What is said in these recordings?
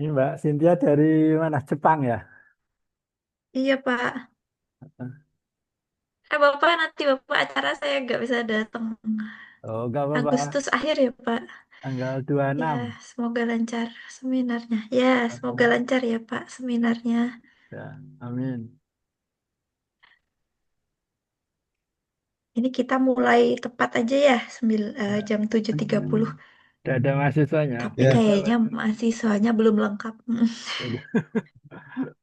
Ini Mbak Cynthia dari mana? Jepang ya? Iya Pak. Bapak nanti Bapak acara saya nggak bisa datang. Oh, nggak apa-apa. Agustus akhir ya Pak. Tanggal 26. Ya, semoga lancar seminarnya. Ya, semoga Amin. lancar ya Pak seminarnya. Ya, amin. Ini kita mulai tepat aja ya, Ya. jam 7.30. Udah ada mahasiswanya. Tapi Ya, kayaknya mahasiswanya belum lengkap.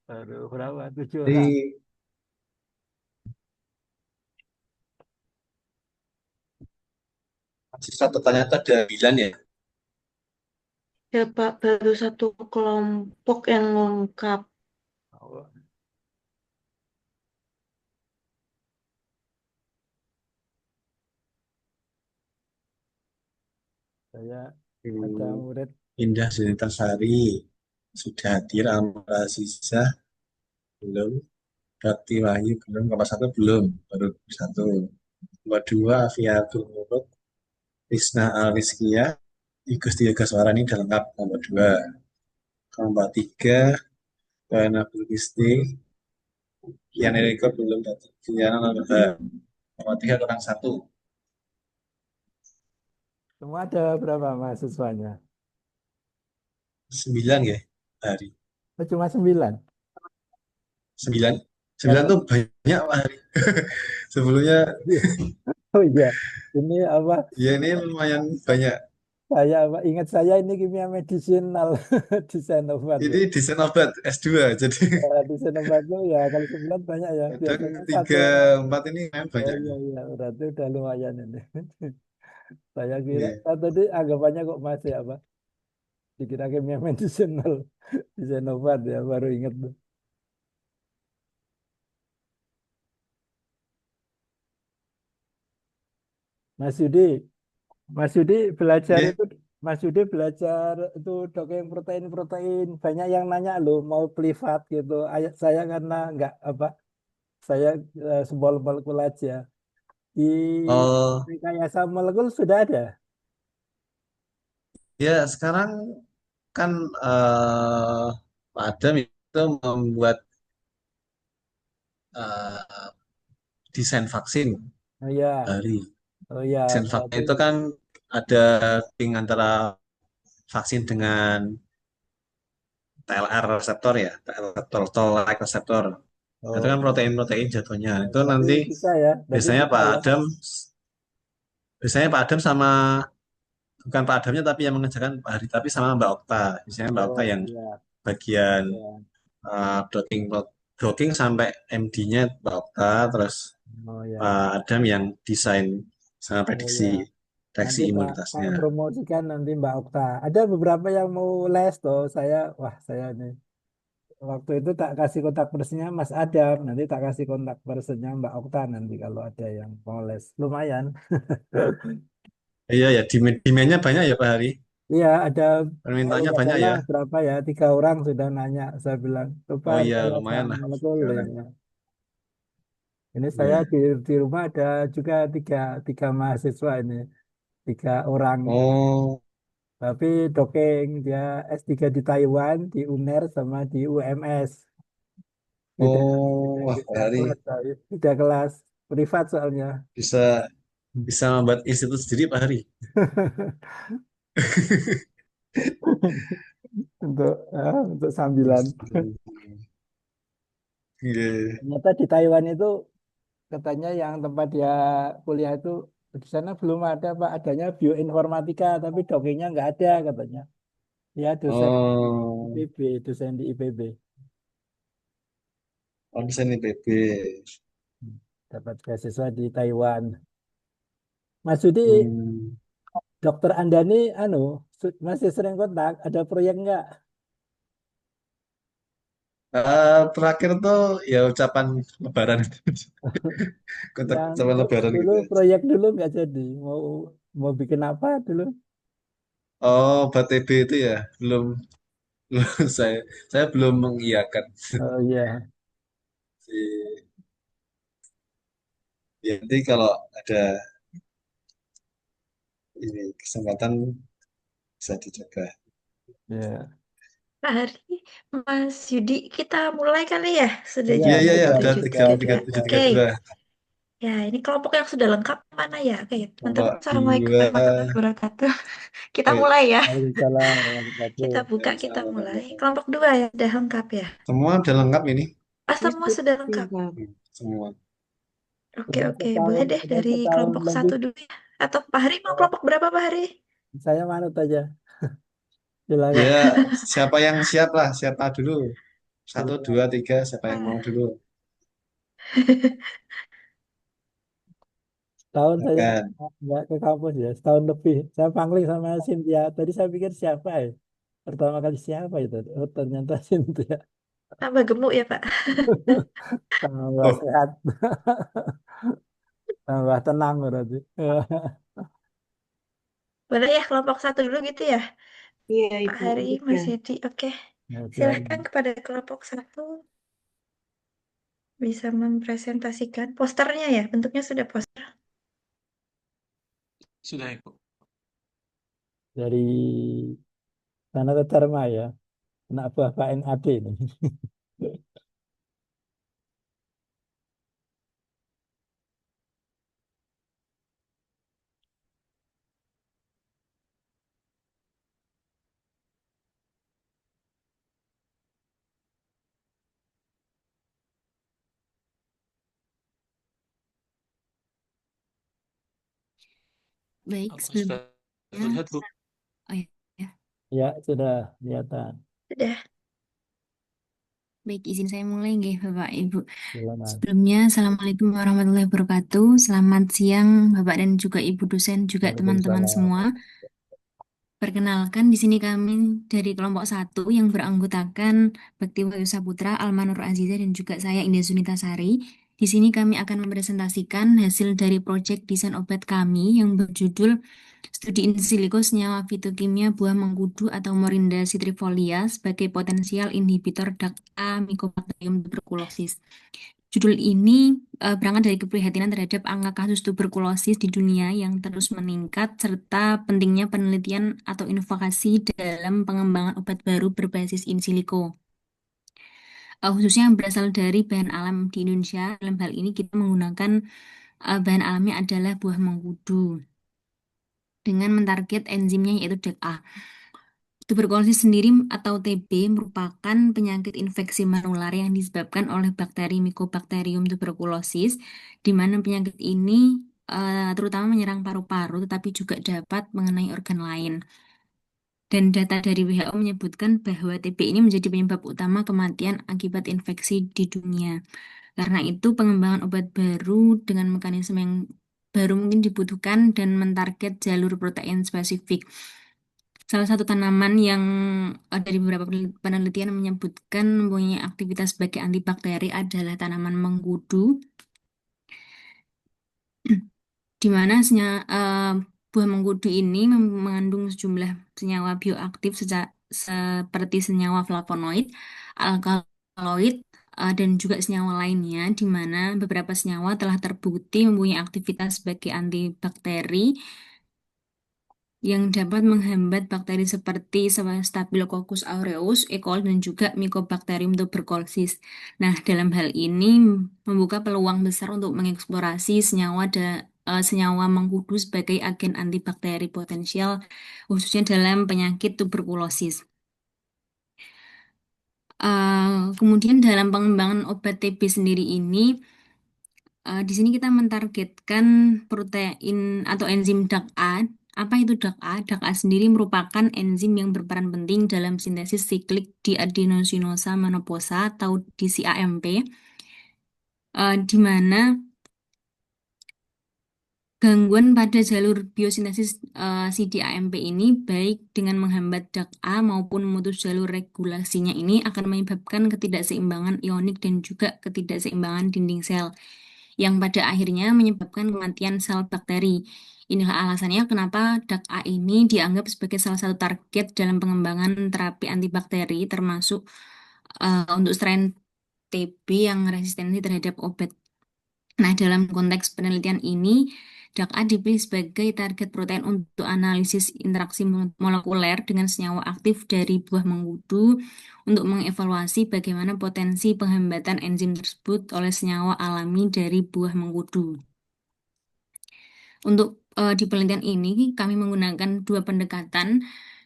Baru berapa? 7 orang. jadi sisa totalnya itu ada 9 ya. Ya Pak, baru satu kelompok yang lengkap. Oh, saya ada Hmm, murid. Indah Sari sudah hadir, Amara Sisa belum, Rati Wahyu belum, nomor satu belum, baru satu. Nomor dua Afiatul Muluk, Risna Rizkia, Igusti Yogaswara ini udah lengkap nomor dua. Nomor tiga Wana Bulkisti, Kian Eriko belum datang. Kian nomor dua. Nomor tiga kurang satu, Semua ada berapa mahasiswanya? 9 ya hari. Oh, cuma 9. Sembilan, sembilan Kalau tuh banyak Pak hari. Sebelumnya oh iya, ini apa? ya ini lumayan banyak. Saya apa? Ingat saya ini kimia medisinal desain obat ya. Ini desain obat S2, jadi Desain obat itu ya kalau 9 banyak ya. kadang Biasanya satu tiga orang. empat ini memang Oh banyak. iya iya, berarti udah lumayan ini. Saya kira Iya. tadi anggapannya kok masih apa? Dikira kimia medicinal desain obat ya baru ingat tuh. Mas Yudi, Mas Yudi belajar Iya. itu Mas Yudi belajar itu dongeng protein-protein banyak yang nanya loh mau privat gitu. Saya karena nggak apa saya sebol molekul aja di Oh, rekayasa molekul sudah ada. ya sekarang kan Pak Adam itu membuat eh, desain vaksin Oh ya, hari. oh ya Desain vaksin berarti itu kan ada link antara vaksin dengan TLR reseptor ya, TLR toll-like reseptor. Itu oh kan protein-protein jatuhnya. ya, Itu berarti nanti bisa ya, berarti biasanya bisa Pak ya. Adam, biasanya Pak Adam sama bukan Pak Adamnya tapi yang mengerjakan Pak Hari tapi sama Mbak Okta. Biasanya Mbak Okta Oh yang iya, bagian ya. docking docking sampai MD-nya Mbak Okta, terus Oh ya, Pak Adam yang desain sama oh prediksi ya. reaksi Nanti saya imunitasnya. promosikan nanti Mbak Okta. Ada beberapa yang mau les tuh. Saya nih. Waktu itu tak kasih kontak personnya Mas Adam. Nanti tak kasih kontak personnya Mbak Okta nanti kalau ada yang mau les. Lumayan. Iya ya, demand-nya banyak ya Pak Hari. Iya, ada kalau Permintaannya nggak banyak salah ya. berapa ya? 3 orang sudah nanya. Saya bilang, coba Oh iya, rekayasa lumayan lah molekul. Ya. sekarang. Ini saya Iya. di rumah ada juga tiga mahasiswa ini. 3 orang. Oh, Tapi dokeng dia S3 di Taiwan, di UNER sama di UMS. Beda, oh, wah Pak beda Hari kelas, beda kelas privat soalnya. bisa bisa membuat institut sendiri Pak Hari. Untuk sambilan. Iya. Ternyata di Taiwan itu katanya yang tempat dia kuliah itu di sana belum ada Pak, adanya bioinformatika tapi dokengnya nggak ada katanya. Ya dosen di Oh, IPB, dosen di IPB. konsen IPB. Dapat beasiswa di Taiwan. Mas Sudi, Hmm. dokter Andani, masih sering kontak, ada proyek nggak? Terakhir tuh ya ucapan Lebaran itu. Kontak Yang ucapan Lebaran gitu aja. proyek dulu nggak jadi. Mau mau bikin apa dulu? Oh, buat TB itu ya belum, belum saya belum mengiyakan Oh iya, sih. Ya, nanti kalau ada ini kesempatan bisa dicoba. ya. Pak Hari, Mas Yudi, kita mulai kali ya. Sudah Iya, jam Iya, iya, iya, sudah udah tiga, tiga, 7.33. tujuh, Oke. tiga, dua. Ya, ini kelompok yang sudah lengkap mana ya? Oke, teman-teman. Nomor Assalamualaikum dua. warahmatullahi wabarakatuh. Kita Baik, mulai ya. Waalaikumsalam warahmatullahi Kita buka, kita Waalaikumsalam mulai. warahmatullahi. Kelompok dua ya, sudah lengkap ya. Semua udah lengkap ini. Ah, semua sudah lengkap. Semua. Oke, Udah oke. Boleh setahun, deh udah dari setahun kelompok lebih. satu dulu ya. Atau Pak Hari mau kelompok berapa Pak Hari? Saya manut aja. Silakan. Ya, siapa yang siap lah, siapa dulu. Satu, dua, Silakan. tiga, siapa yang mau Ah. dulu? Setahun saya Silakan. nggak ke kampus ya, setahun lebih. Saya pangling sama Cynthia. Tadi saya pikir siapa ya? Pertama kali siapa itu? Oh, ternyata Cynthia. Tambah gemuk ya Pak. Tambah Oh, sehat, tambah tenang berarti. Boleh ya kelompok satu dulu gitu ya. Iya, Pak Ibu. Hari, Mas Betul. Yudi. Oke. Ya, Silahkan silakan. kepada kelompok satu bisa mempresentasikan posternya ya. Bentuknya sudah poster. sudah Ibu. Dari sana ke Dharma ya, anak buah Pak NAD ini. Baik, Apa sudah sebelumnya, terlihat, Bu? oh ya, Ya, sudah kelihatan. Sudah. baik izin saya mulai nggih Bapak Ibu. Silakan. Sebelumnya, Assalamualaikum warahmatullahi wabarakatuh. Selamat siang Bapak dan juga Ibu dosen, juga teman-teman Waalaikumsalam. semua. Perkenalkan, di sini kami dari kelompok satu yang beranggotakan Bakti Wayu Saputra, Almanur Aziza, dan juga saya Indah Sunita Sari. Di sini kami akan mempresentasikan hasil dari proyek desain obat kami yang berjudul Studi in silico senyawa fitokimia buah mengkudu atau Morinda citrifolia sebagai potensial inhibitor DAC-A Mycobacterium tuberculosis. Judul ini berangkat dari keprihatinan terhadap angka kasus tuberkulosis di dunia yang terus meningkat serta pentingnya penelitian atau inovasi dalam pengembangan obat baru berbasis in silico. Khususnya yang berasal dari bahan alam di Indonesia. Dalam hal ini kita menggunakan bahan alamnya adalah buah mengkudu dengan mentarget enzimnya yaitu DAC-A. Tuberkulosis sendiri atau TB merupakan penyakit infeksi menular yang disebabkan oleh bakteri Mycobacterium tuberculosis, di mana penyakit ini terutama menyerang paru-paru, tetapi juga dapat mengenai organ lain. Dan data dari WHO menyebutkan bahwa TB ini menjadi penyebab utama kematian akibat infeksi di dunia. Karena itu, pengembangan obat baru dengan mekanisme yang baru mungkin dibutuhkan dan mentarget jalur protein spesifik. Salah satu tanaman yang dari beberapa penelitian menyebutkan mempunyai aktivitas sebagai antibakteri adalah tanaman mengkudu, di mana buah mengkudu ini mengandung sejumlah senyawa bioaktif seperti senyawa flavonoid, alkaloid, dan juga senyawa lainnya, di mana beberapa senyawa telah terbukti mempunyai aktivitas sebagai antibakteri yang dapat menghambat bakteri seperti Staphylococcus aureus, E. coli, dan juga Mycobacterium tuberculosis. Nah, dalam hal ini membuka peluang besar untuk mengeksplorasi senyawa mengkudu sebagai agen antibakteri potensial, khususnya dalam penyakit tuberkulosis. Kemudian dalam pengembangan obat TB sendiri ini, di sini kita mentargetkan protein atau enzim DAC-A. Apa itu DAC-A? DAC-A sendiri merupakan enzim yang berperan penting dalam sintesis siklik diadenosinosa monoposa atau DCAMP, di mana gangguan pada jalur biosintesis si DAMP ini baik dengan menghambat DAC-A maupun memutus jalur regulasinya ini akan menyebabkan ketidakseimbangan ionik dan juga ketidakseimbangan dinding sel yang pada akhirnya menyebabkan kematian sel bakteri. Inilah alasannya kenapa DAC-A ini dianggap sebagai salah satu target dalam pengembangan terapi antibakteri termasuk untuk strain TB yang resistensi terhadap obat. Nah, dalam konteks penelitian ini, DAC-A dipilih sebagai target protein untuk analisis interaksi molekuler dengan senyawa aktif dari buah mengkudu untuk mengevaluasi bagaimana potensi penghambatan enzim tersebut oleh senyawa alami dari buah mengkudu. Untuk di penelitian ini kami menggunakan dua pendekatan,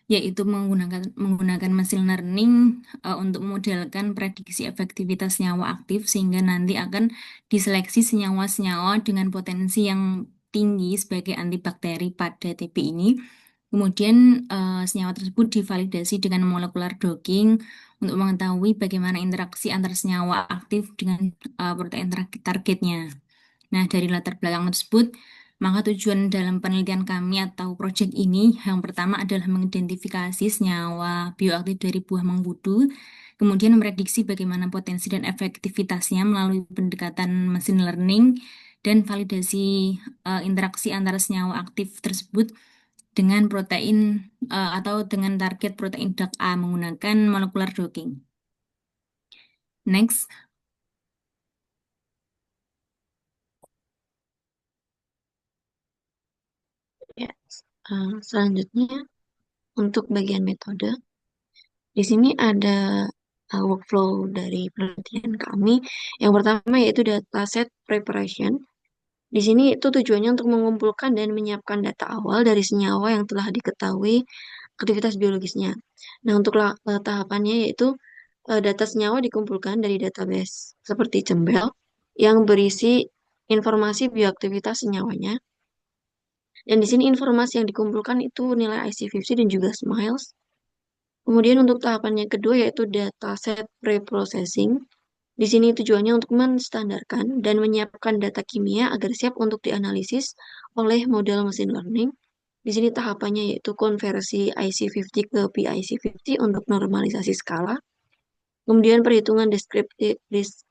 yaitu menggunakan machine learning untuk memodelkan prediksi efektivitas senyawa aktif sehingga nanti akan diseleksi senyawa-senyawa dengan potensi yang tinggi sebagai antibakteri pada TB ini. Kemudian senyawa tersebut divalidasi dengan molecular docking untuk mengetahui bagaimana interaksi antar senyawa aktif dengan protein targetnya. Nah, dari latar belakang tersebut, maka tujuan dalam penelitian kami atau proyek ini yang pertama adalah mengidentifikasi senyawa bioaktif dari buah mengkudu, kemudian memprediksi bagaimana potensi dan efektivitasnya melalui pendekatan machine learning dan validasi interaksi antara senyawa aktif tersebut dengan protein atau dengan target protein DAC-A menggunakan molecular docking. Next. Ya, selanjutnya untuk bagian metode, di sini ada workflow dari penelitian kami. Yang pertama yaitu dataset preparation. Di sini itu tujuannya untuk mengumpulkan dan menyiapkan data awal dari senyawa yang telah diketahui aktivitas biologisnya. Nah, untuk tahapannya yaitu data senyawa dikumpulkan dari database seperti Cembel yang berisi informasi bioaktivitas senyawanya. Dan di sini informasi yang dikumpulkan itu nilai IC50 dan juga SMILES. Kemudian untuk tahapan yang kedua yaitu dataset preprocessing. Di sini tujuannya untuk menstandarkan dan menyiapkan data kimia agar siap untuk dianalisis oleh model machine learning. Di sini tahapannya yaitu konversi IC50 ke PIC50 untuk normalisasi skala. Kemudian perhitungan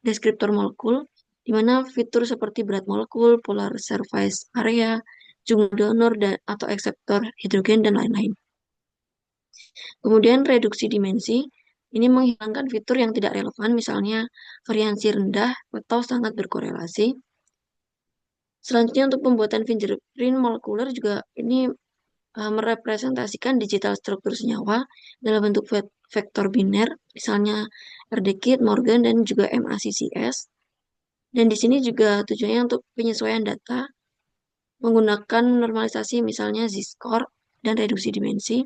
deskriptor molekul, di mana fitur seperti berat molekul, polar surface area, jumlah donor atau akseptor hidrogen, dan lain-lain. Kemudian reduksi dimensi, ini menghilangkan fitur yang tidak relevan, misalnya variansi rendah atau sangat berkorelasi. Selanjutnya untuk pembuatan fingerprint molekuler juga ini merepresentasikan digital struktur senyawa dalam bentuk vektor biner, misalnya RDKit, Morgan, dan juga MACCS. Dan di sini juga tujuannya untuk penyesuaian data menggunakan normalisasi misalnya Z-score dan reduksi dimensi.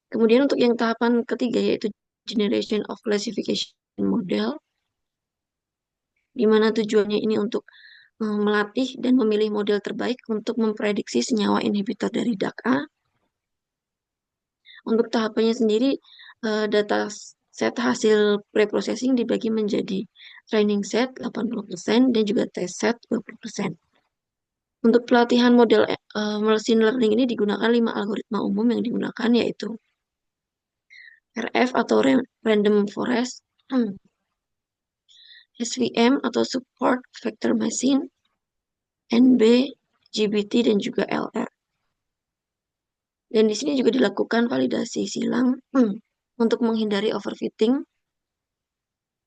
Kemudian untuk yang tahapan ketiga yaitu generation of classification model, di mana tujuannya ini untuk melatih dan memilih model terbaik untuk memprediksi senyawa inhibitor dari DAC-A. Untuk tahapannya sendiri, data set hasil preprocessing dibagi menjadi training set 80% dan juga test set 20%. Untuk pelatihan model machine learning ini digunakan 5 algoritma umum yang digunakan yaitu RF atau Random Forest, SVM atau Support Vector Machine, NB, GBT, dan juga LR. Dan di sini juga dilakukan validasi silang untuk menghindari overfitting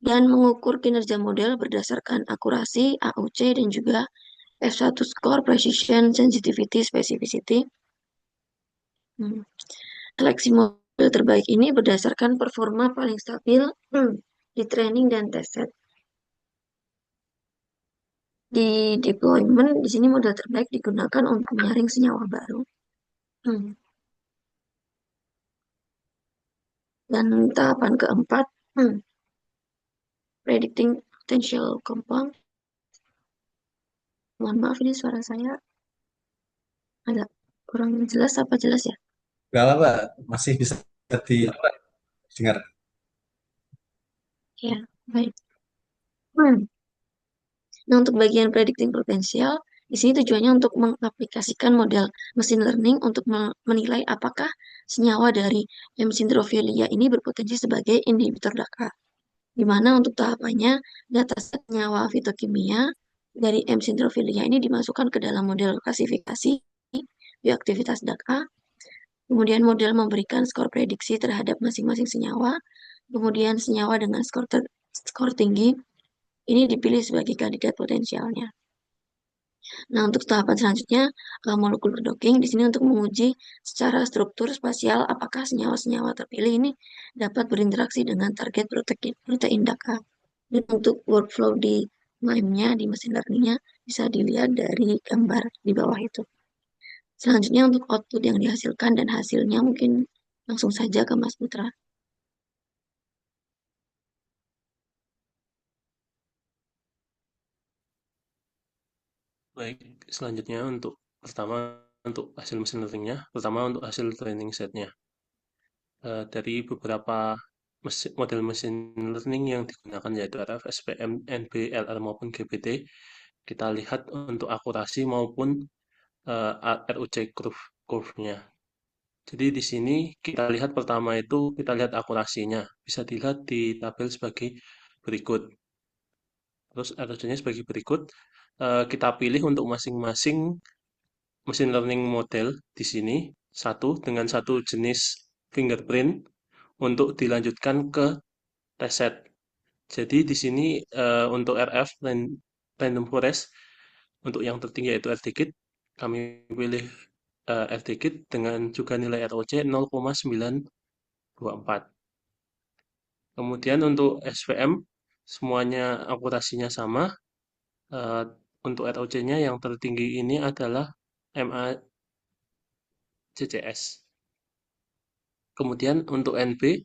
dan mengukur kinerja model berdasarkan akurasi, AUC, dan juga F1 score, precision, sensitivity, specificity. Seleksi model terbaik ini berdasarkan performa paling stabil di training dan test set. Di deployment, di sini model terbaik digunakan untuk menyaring senyawa baru. Dan tahapan keempat, predicting potential compound. Mohon maaf ini suara saya agak kurang jelas, apa jelas ya? Gak apa-apa, masih bisa didengar. Ya, baik. Nah, untuk bagian predicting potensial, di sini tujuannya untuk mengaplikasikan model machine learning untuk menilai apakah senyawa dari M. syndrophila ini berpotensi sebagai inhibitor DAC-A. Di mana untuk tahapannya, dataset senyawa fitokimia dari M. syndrophila ini dimasukkan ke dalam model klasifikasi bioaktivitas DAC-A. Kemudian model memberikan skor prediksi terhadap masing-masing senyawa. Kemudian senyawa dengan skor tinggi ini dipilih sebagai kandidat potensialnya. Nah, untuk tahapan selanjutnya, molekular docking di sini untuk menguji secara struktur spasial apakah senyawa-senyawa terpilih ini dapat berinteraksi dengan target protein DACA. Dan untuk workflow di MIME-nya, di mesin learning-nya, bisa dilihat dari gambar di bawah itu. Selanjutnya untuk output yang dihasilkan dan hasilnya mungkin langsung saja ke Mas Putra. Baik, selanjutnya pertama untuk hasil mesin learning-nya, pertama untuk hasil training set-nya. Dari beberapa model mesin learning yang digunakan yaitu RF, SPM, NB, LR maupun GPT, kita lihat untuk akurasi maupun RUC curve-nya. Jadi di sini kita lihat pertama itu kita lihat akurasinya. Bisa dilihat di tabel sebagai berikut. Terus RUC-nya sebagai berikut. Kita pilih untuk masing-masing mesin learning model di sini dengan satu jenis fingerprint untuk dilanjutkan ke test set. Jadi di sini untuk RF Random Forest untuk yang tertinggi yaitu RDKit, kami pilih RDKit dengan juga nilai ROC 0,924. Kemudian untuk SVM semuanya akurasinya sama. Untuk ROC-nya yang tertinggi ini adalah MACCS. Kemudian untuk NB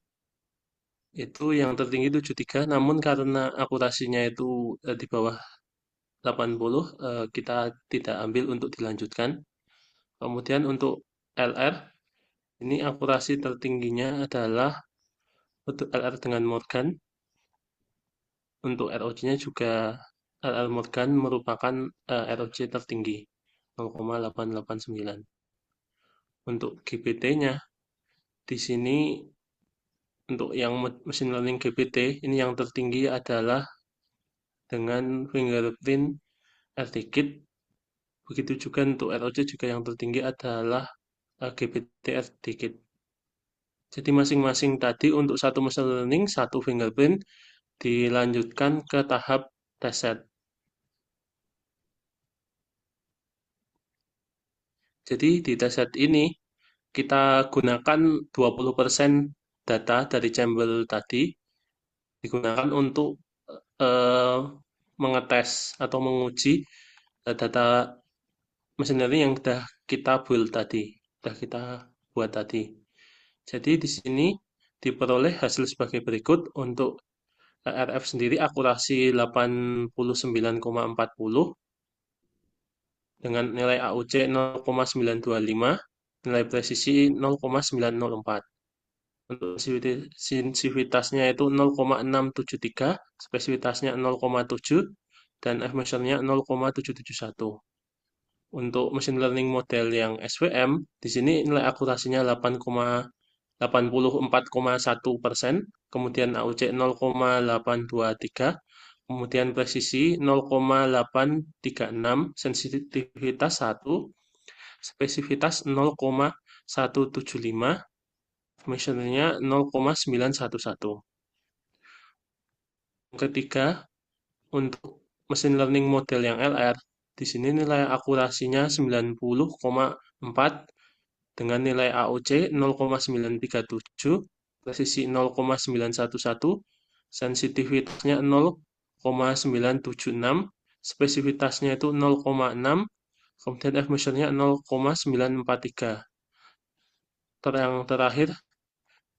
itu yang tertinggi 73, namun karena akurasinya itu di bawah 80, kita tidak ambil untuk dilanjutkan. Kemudian untuk LR, ini akurasi tertingginya adalah untuk LR dengan Morgan. Untuk ROC-nya juga LR Morgan merupakan ROC tertinggi, 0,889. Untuk GPT-nya, di sini untuk yang mesin learning GPT, ini yang tertinggi adalah dengan fingerprint RTKit. Begitu juga untuk ROC juga yang tertinggi adalah GPT RTKit. Jadi masing-masing tadi untuk satu machine learning, satu fingerprint dilanjutkan ke tahap test set. Jadi di test set ini kita gunakan 20% data dari chamber tadi digunakan untuk mengetes atau menguji data mesin learning yang sudah kita build tadi, sudah kita buat tadi. Jadi di sini diperoleh hasil sebagai berikut. Untuk RF sendiri akurasi 89,40 dengan nilai AUC 0,925, nilai presisi 0,904. Untuk sensitivitasnya itu 0,673, spesifitasnya 0,7, dan F-measure-nya 0,771. Untuk machine learning model yang SVM, di sini nilai akurasinya 84,1%, kemudian AUC 0,823, kemudian presisi 0,836, sensitivitas 1, spesifitas 0,175, measure-nya 0,911. Ketiga, untuk mesin learning model yang LR, di sini nilai akurasinya 90,4 dengan nilai AOC 0,937, presisi 0,911, sensitivitasnya 0,976, spesifitasnya itu 0,6, kemudian F-measure-nya 0,943. Yang terakhir,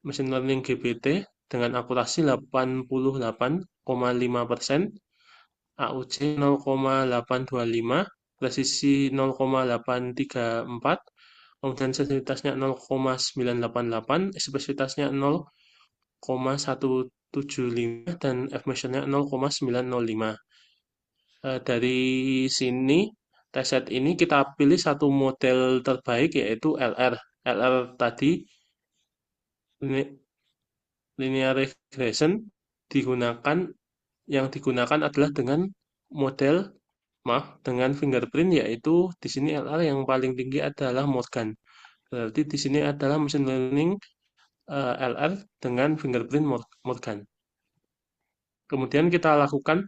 mesin learning GPT dengan akurasi 88,5%, AUC 0,825, presisi 0,834, kemudian sensitivitasnya 0,988, spesifitasnya 0,175, dan F-measure-nya 0,905. Dari sini, test set ini kita pilih satu model terbaik yaitu LR. LR tadi linear regression yang digunakan adalah dengan dengan fingerprint, yaitu di sini LR yang paling tinggi adalah Morgan. Berarti di sini adalah machine learning LR dengan fingerprint Morgan. Kemudian kita lakukan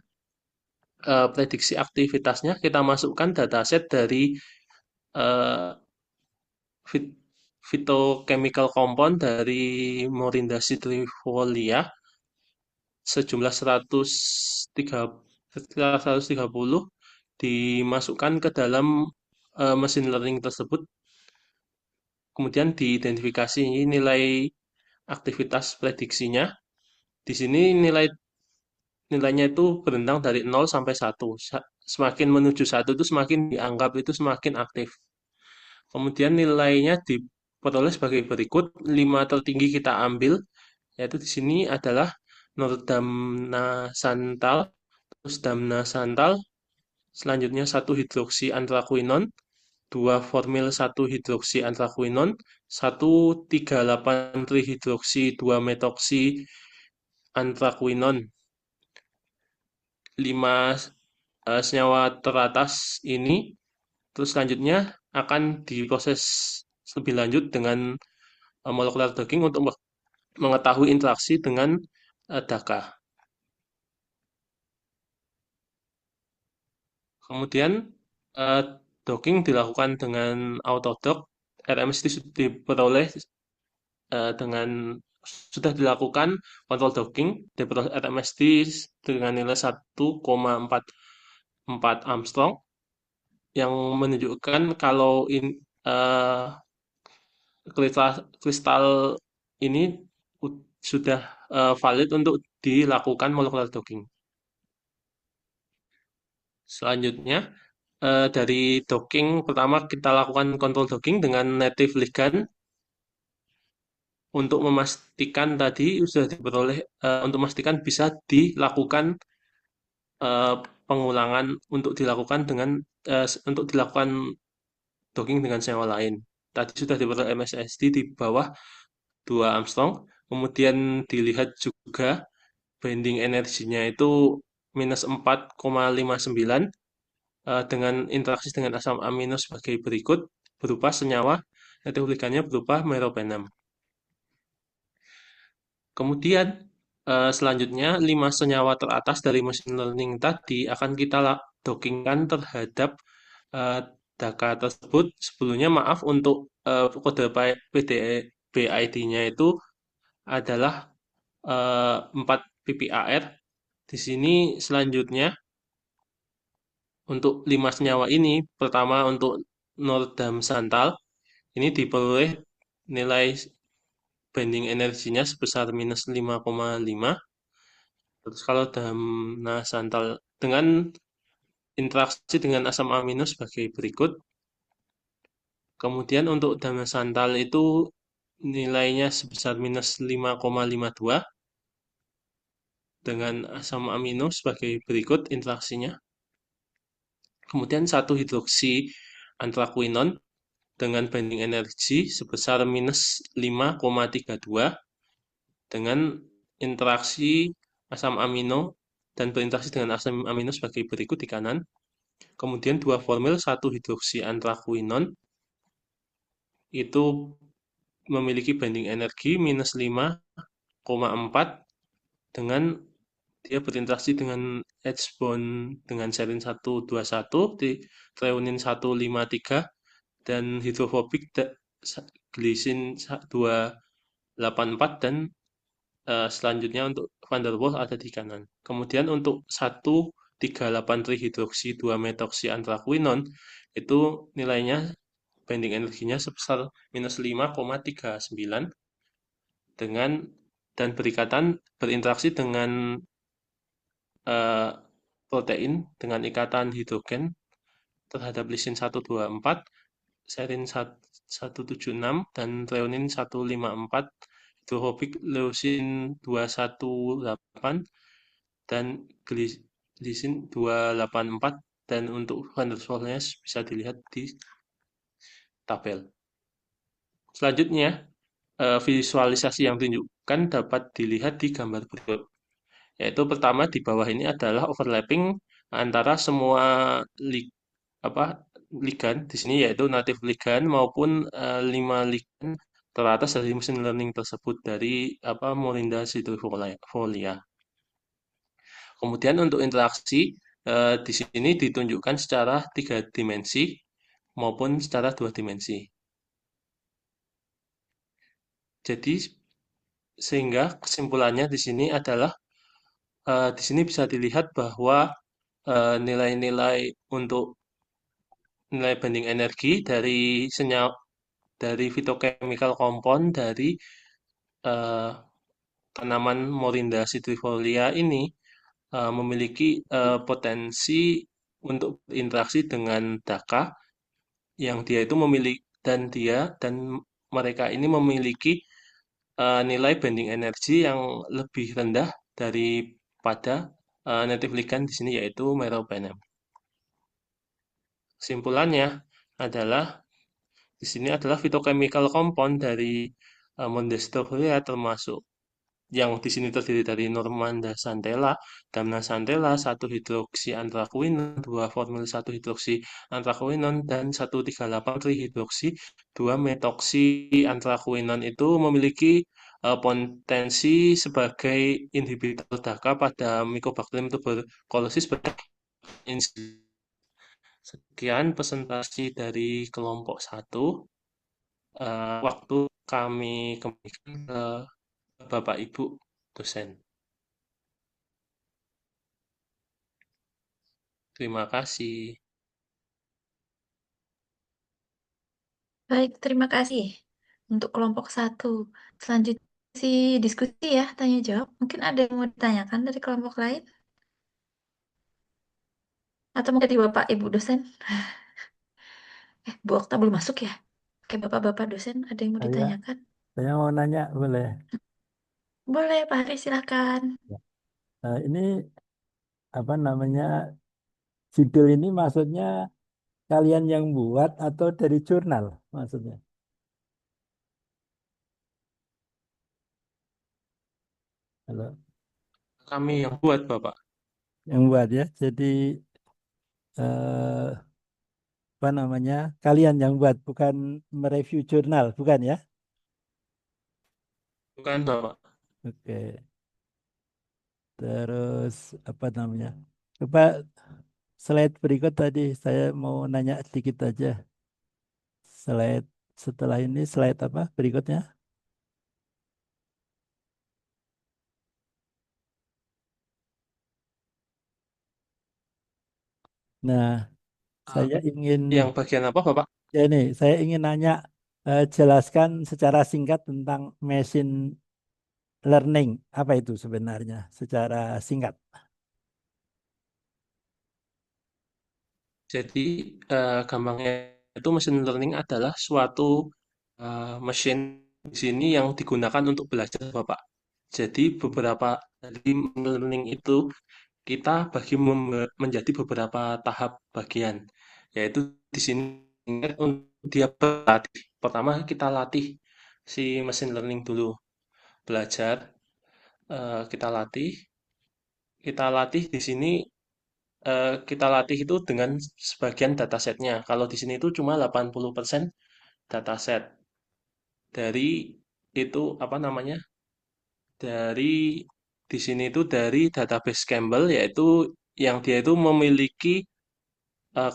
prediksi aktivitasnya, kita masukkan dataset dari eh, phytochemical compound dari Morinda citrifolia sejumlah 130 dimasukkan ke dalam mesin learning tersebut, kemudian diidentifikasi nilai aktivitas prediksinya. Di sini nilainya itu berentang dari 0 sampai 1. Semakin menuju 1 itu semakin dianggap itu semakin aktif. Kemudian nilainya diperoleh sebagai berikut. 5 tertinggi kita ambil, yaitu di sini adalah Nordamna santal, terus Damna santal, selanjutnya 1 hidroksi antraquinon, 2 formil 1 hidroksi antraquinon, 1 38 trihidroksi 2 metoksi antraquinon. 5 senyawa teratas ini terus selanjutnya akan diproses lebih lanjut dengan molekular docking untuk mengetahui interaksi dengan DACA. Kemudian docking dilakukan dengan autodock. RMSD sudah diperoleh dengan sudah dilakukan kontrol docking diperoleh RMSD dengan nilai 1,44 Armstrong yang menunjukkan kalau kristal ini sudah valid untuk dilakukan molecular docking. Selanjutnya, dari docking pertama kita lakukan control docking dengan native ligand untuk memastikan tadi sudah diperoleh untuk memastikan bisa dilakukan pengulangan untuk dilakukan docking dengan senyawa lain. Tadi sudah diperoleh MSSD di bawah 2 Armstrong, kemudian dilihat juga binding energinya itu minus 4,59 dengan interaksi dengan asam amino sebagai berikut berupa senyawa native ligandnya berupa meropenem. Kemudian selanjutnya 5 senyawa teratas dari machine learning tadi akan kita dockingkan terhadap DACA tersebut. Sebelumnya maaf untuk kode PDB-ID-nya itu adalah 4 ppar. Di sini selanjutnya untuk 5 senyawa ini, pertama untuk Nordam santal, ini diperoleh nilai binding energinya sebesar minus 5,5. Terus kalau Damna santal dengan interaksi dengan asam amino sebagai berikut. Kemudian untuk Damna santal itu nilainya sebesar minus 5,52 dengan asam amino sebagai berikut interaksinya. Kemudian 1 hidroksi antraquinon dengan binding energi sebesar minus 5,32 dengan interaksi asam amino dan berinteraksi dengan asam amino sebagai berikut di kanan. Kemudian 2 formil 1 hidroksi antraquinon itu memiliki binding energi minus 5,4 dengan dia berinteraksi dengan H-bond dengan serin 121 di treunin 153 dan hidrofobik glisin 284 dan selanjutnya untuk van der Waals ada di kanan. Kemudian untuk 138 trihidroksi 2 metoksi antraquinon itu nilainya binding energinya sebesar minus 5,39 dengan dan berinteraksi dengan protein dengan ikatan hidrogen terhadap lisin 124, serin 176 dan treunin 154, hidrofobik leusin 218 dan glisin 284 dan untuk van der Waals bisa dilihat di tabel. Selanjutnya, visualisasi yang ditunjukkan dapat dilihat di gambar berikut. Yaitu pertama di bawah ini adalah overlapping antara semua ligand di sini yaitu native ligand maupun 5 ligand teratas dari machine learning tersebut dari Morinda citrifolia. Kemudian untuk interaksi Di sini ditunjukkan secara 3 dimensi maupun secara 2 dimensi. Jadi sehingga kesimpulannya di sini adalah di sini bisa dilihat bahwa nilai-nilai untuk nilai banding energi dari senyawa dari phytochemical compound dari eh, tanaman Morinda citrifolia ini memiliki potensi untuk berinteraksi dengan Daka yang dia itu memiliki dan mereka ini memiliki nilai banding energi yang lebih rendah daripada native ligand di sini yaitu meropenem. Kesimpulannya adalah di sini adalah phytochemical compound dari Monstevia termasuk yang di sini terdiri dari Normanda Santella, Damna Santella, 1 hidroksi antraquinone, 2 formil 1 hidroksi antraquinone, dan 138 trihidroksi 2 metoksi antraquinone itu memiliki potensi sebagai inhibitor DACA pada Mycobacterium tuberculosis. Sekian presentasi dari kelompok 1. Waktu kami kembalikan ke Bapak Ibu dosen. Terima kasih. Baik, terima kasih untuk kelompok 1. Selanjutnya si diskusi ya, tanya jawab. Mungkin ada yang mau ditanyakan dari kelompok lain? Atau mungkin dari Bapak Ibu dosen? Bu Okta belum masuk ya? Oke, Bapak-Bapak dosen, ada yang mau Saya ditanyakan? saya mau nanya boleh? Boleh, Pak Haris, silakan. Ini apa namanya judul ini maksudnya kalian yang buat atau dari jurnal maksudnya? Halo, Kami yang buat, Bapak. yang buat ya. Jadi eh, apa namanya kalian yang buat bukan mereview jurnal bukan ya? Bukan, Bapak. Oke. Terus apa namanya? Coba slide berikut tadi saya mau nanya sedikit aja. Slide setelah ini slide apa berikutnya? Nah, Uh, saya ingin yang bagian apa, Bapak? ya ini saya ingin nanya jelaskan secara singkat tentang machine learning. Apa itu sebenarnya secara singkat? Jadi, gampangnya itu machine learning adalah suatu mesin di sini yang digunakan untuk belajar, Bapak. Jadi, beberapa dari machine learning itu kita bagi menjadi beberapa tahap bagian, yaitu di sini untuk dia berlatih. Pertama, kita latih si machine learning dulu, belajar, kita latih di sini kita latih itu dengan sebagian datasetnya. Kalau di sini itu cuma 80% dataset dari itu apa namanya? Dari di sini itu dari database Campbell yaitu yang dia itu memiliki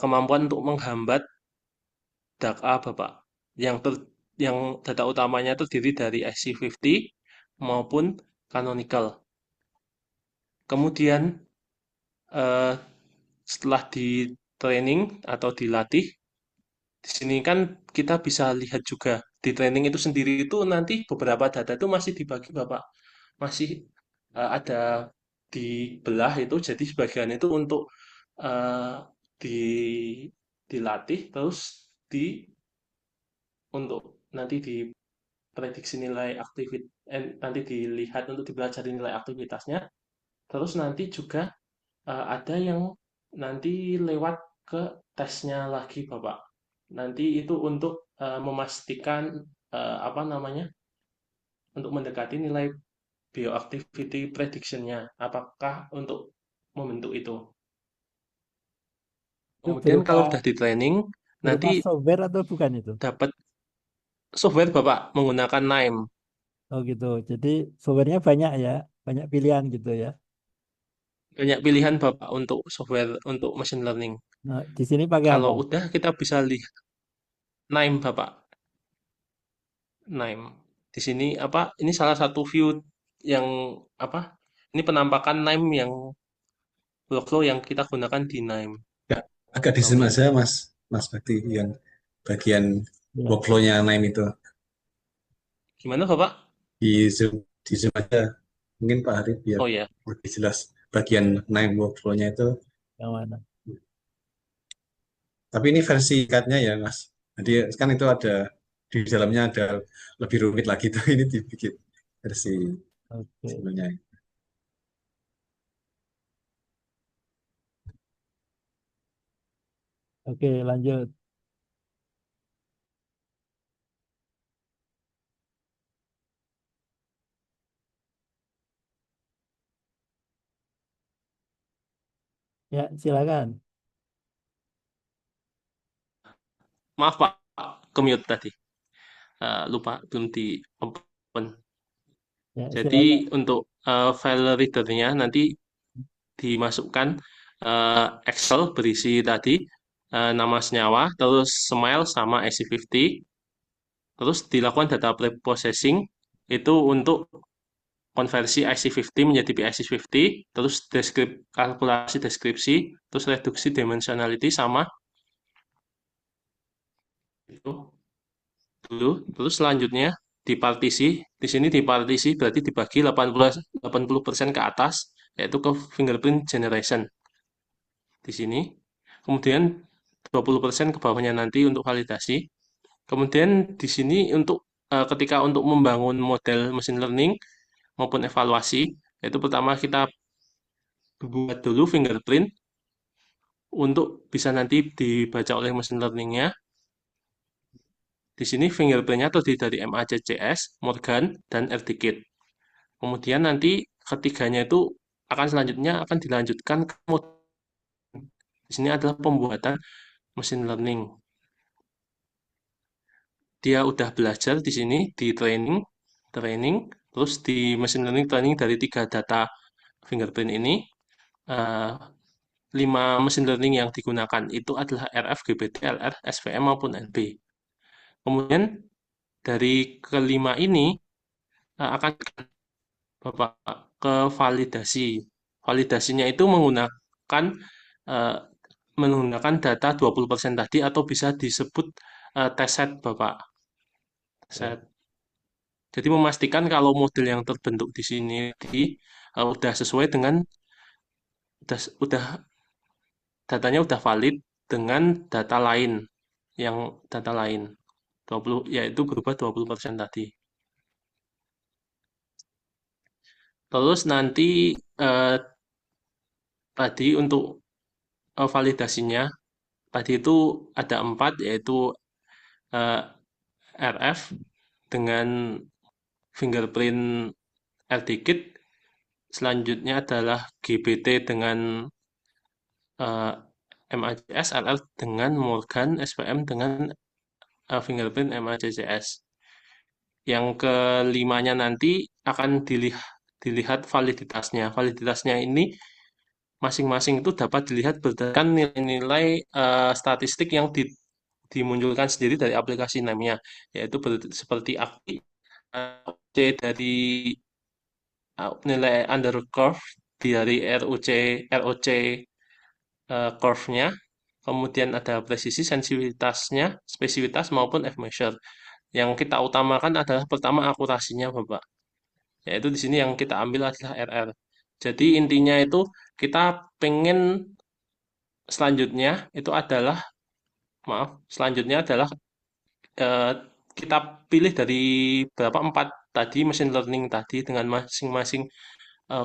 kemampuan untuk menghambat DAC-A, Bapak. Yang ter, yang data utamanya terdiri dari IC50 maupun canonical. Kemudian eh, setelah di training atau dilatih, di sini kan kita bisa lihat juga di training itu sendiri itu nanti beberapa data itu masih dibagi Bapak. Masih ada dibelah itu jadi sebagian itu untuk eh, di dilatih terus di untuk nanti diprediksi nilai nanti dilihat untuk dipelajari nilai aktivitasnya. Terus nanti juga ada yang nanti lewat ke tesnya lagi, Bapak. Nanti itu untuk memastikan apa namanya? Untuk mendekati nilai bioactivity prediction-nya. Apakah untuk membentuk itu? Itu Kemudian berupa kalau sudah di training, berupa nanti software atau bukan itu? dapat software Bapak menggunakan NIME. Oh gitu. Jadi softwarenya banyak ya, banyak pilihan gitu ya. banyak pilihan Bapak untuk software untuk machine learning. Nah, di sini pakai Kalau apa? udah kita bisa lihat NIME Bapak, NIME. Di sini apa? Ini salah satu view yang apa? Ini penampakan NIME yang workflow yang kita gunakan di NIME. Ya, agak di zoom Kemudian aja Mas, Mas Bakti yang bagian Ya. workflow-nya Naim itu. gimana Bapak? Di zoom aja. Mungkin Pak Hari biar Oh ya, lebih jelas bagian Naim workflow-nya itu. Yang mana? Tapi ini versi cut-nya ya Mas. Jadi kan itu ada di dalamnya ada lebih rumit lagi tuh. Ini dibikin versi Oke. sebelumnya. Oke, lanjut. Ya, silakan. maaf Pak, ke mute tadi. Lupa belum di open. Ya, Jadi silakan. untuk file readernya nanti dimasukkan Excel berisi tadi nama senyawa, terus smile sama IC50, terus dilakukan data preprocessing itu untuk konversi IC50 menjadi PIC50, terus kalkulasi deskripsi, terus reduksi dimensionality sama itu dulu. Terus selanjutnya di partisi, di sini di partisi berarti dibagi 80% ke atas, yaitu ke fingerprint generation di sini. Kemudian 20% ke bawahnya nanti untuk validasi. Kemudian di sini untuk ketika untuk membangun model machine learning maupun evaluasi, yaitu pertama kita buat dulu fingerprint untuk bisa nanti dibaca oleh mesin learning-nya. Di sini fingerprint-nya terdiri dari MACCS, Morgan, dan RDKit. Kemudian nanti ketiganya itu akan selanjutnya akan dilanjutkan ke mode. Di sini adalah pembuatan mesin learning. Dia udah belajar di sini di training, terus di machine learning training dari 3 data fingerprint ini, eh, 5 mesin learning yang digunakan itu adalah RF, GPT, LR, SVM maupun NB. Kemudian dari kelima ini akan Bapak ke validasi. Validasinya itu eh, menggunakan data 20% tadi atau bisa disebut test set Bapak. Oke. Set. Jadi memastikan kalau model yang terbentuk di sini udah sesuai dengan udah datanya udah valid dengan data lain yang data lain 20 yaitu berubah 20% tadi. Terus nanti eh, tadi untuk validasinya tadi itu ada 4 yaitu eh, RF dengan fingerprint RDKit, selanjutnya adalah GPT dengan eh, MACS, LR dengan Morgan, SPM dengan fingerprint MACCS. Yang kelimanya nanti akan dilihat validitasnya. Validitasnya ini masing-masing itu dapat dilihat berdasarkan nilai-nilai statistik yang dimunculkan sendiri dari aplikasi namanya, yaitu seperti AKI, C dari nilai under curve dari ROC curve-nya, kemudian ada presisi, sensitivitasnya, spesifitas maupun F-measure. Yang kita utamakan adalah pertama akurasinya, Bapak. Yaitu di sini yang kita ambil adalah RR. Jadi intinya itu kita pengen selanjutnya itu adalah selanjutnya adalah eh, kita pilih dari berapa 4 tadi mesin learning tadi dengan masing-masing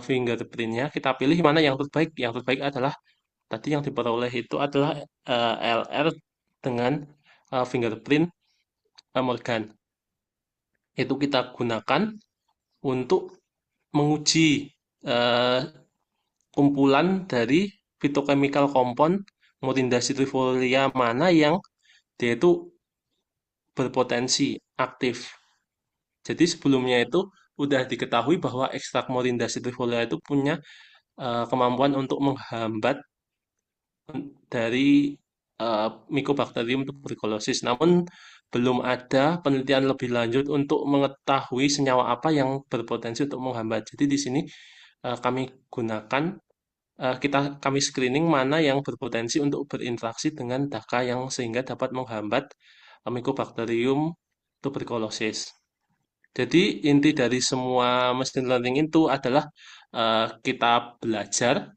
fingerprintnya kita pilih mana yang terbaik. Yang terbaik adalah tadi yang diperoleh itu adalah LR dengan fingerprint Morgan. Itu kita gunakan untuk menguji eh, kumpulan dari phytochemical compound Morinda citrifolia mana yang dia itu berpotensi aktif. Jadi sebelumnya itu udah diketahui bahwa ekstrak Morinda citrifolia itu punya kemampuan untuk menghambat dari Mycobacterium tuberculosis. Namun belum ada penelitian lebih lanjut untuk mengetahui senyawa apa yang berpotensi untuk menghambat. Jadi di sini kami gunakan kami screening mana yang berpotensi untuk berinteraksi dengan DAKA yang sehingga dapat menghambat Mycobacterium tuberculosis. Jadi inti dari semua machine learning itu adalah kita belajar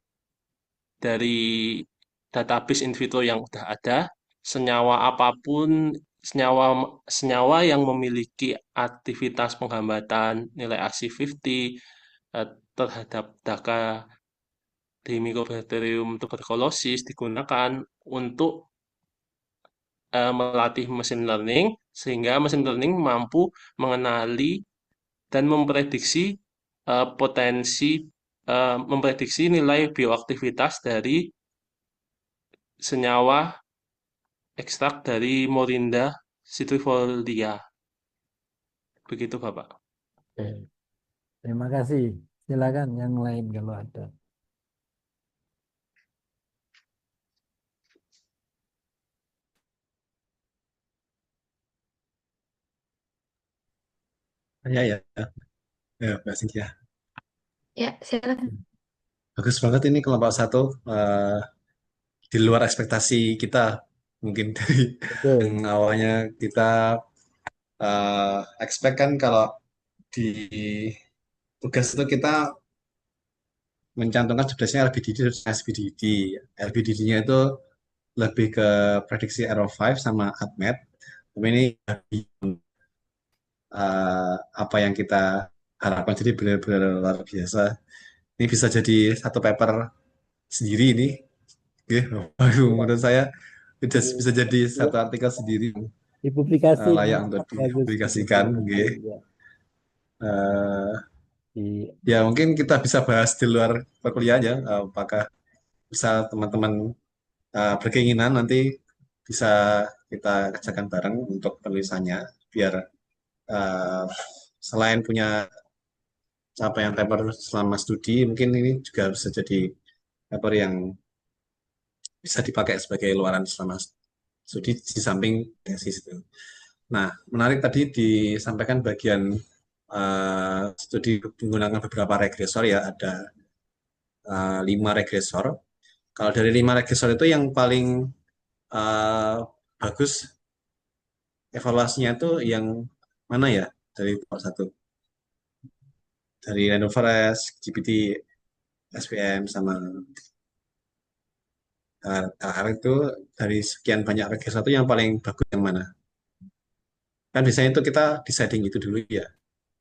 dari database in vitro yang sudah ada, senyawa apapun, senyawa senyawa yang memiliki aktivitas penghambatan nilai AC50 terhadap DAKA di Mycobacterium tuberculosis digunakan untuk melatih mesin learning sehingga mesin learning mampu mengenali dan memprediksi nilai bioaktivitas dari senyawa ekstrak dari Morinda citrifolia. Begitu, Bapak. Oke, terima kasih. Silakan yang lain kalau ada. Ya, Mbak Cynthia. Ya, silakan. Bagus banget ini kelompok satu, di luar ekspektasi kita. Mungkin dari yang Betul. awalnya kita expect kan kalau di tugas itu kita mencantumkan tugasnya LBDD dan SBDD. LBDD-nya itu lebih ke prediksi error 5 sama ADMET. Tapi ini apa yang kita harapkan, jadi benar-benar luar biasa. Ini bisa jadi satu paper sendiri ini. Oke, menurut saya bisa jadi satu artikel sendiri, Dipublikasi layak ini untuk bagus. dipublikasikan. Oke. Ya, Eh, di ya mungkin kita bisa bahas di luar perkuliahan, apakah bisa teman-teman berkeinginan nanti bisa kita kerjakan bareng untuk penulisannya, biar eh, selain punya capaian paper selama studi, mungkin ini juga bisa jadi paper yang bisa dipakai sebagai luaran selama studi di samping tesis itu. Nah, menarik tadi disampaikan bagian studi menggunakan beberapa regresor, ya, ada 5 regresor. Kalau dari 5 regresor itu yang paling uh, bagus evaluasinya itu yang mana ya, dari nomor satu? Dari Random Forest, GPT, SPM, sama KR itu, dari sekian banyak regresor itu yang paling bagus yang mana? Kan biasanya itu kita deciding itu dulu ya,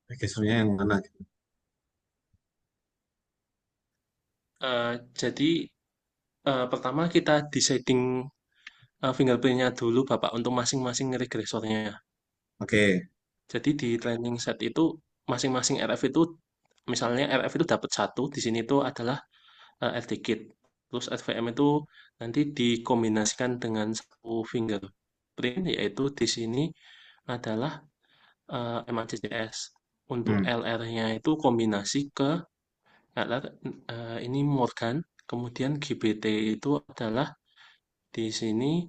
regresornya yang mana gitu. Jadi pertama kita deciding fingerprint-nya dulu, Bapak, untuk masing-masing regresornya. Oke. Jadi di training set itu masing-masing RF itu misalnya RF itu dapat satu, di sini itu adalah RT-Kit. Terus SVM itu nanti dikombinasikan dengan satu fingerprint, yaitu di sini adalah MACCS. Untuk Hmm. LR-nya itu kombinasi ke LR ini Morgan, kemudian GBT itu adalah di sini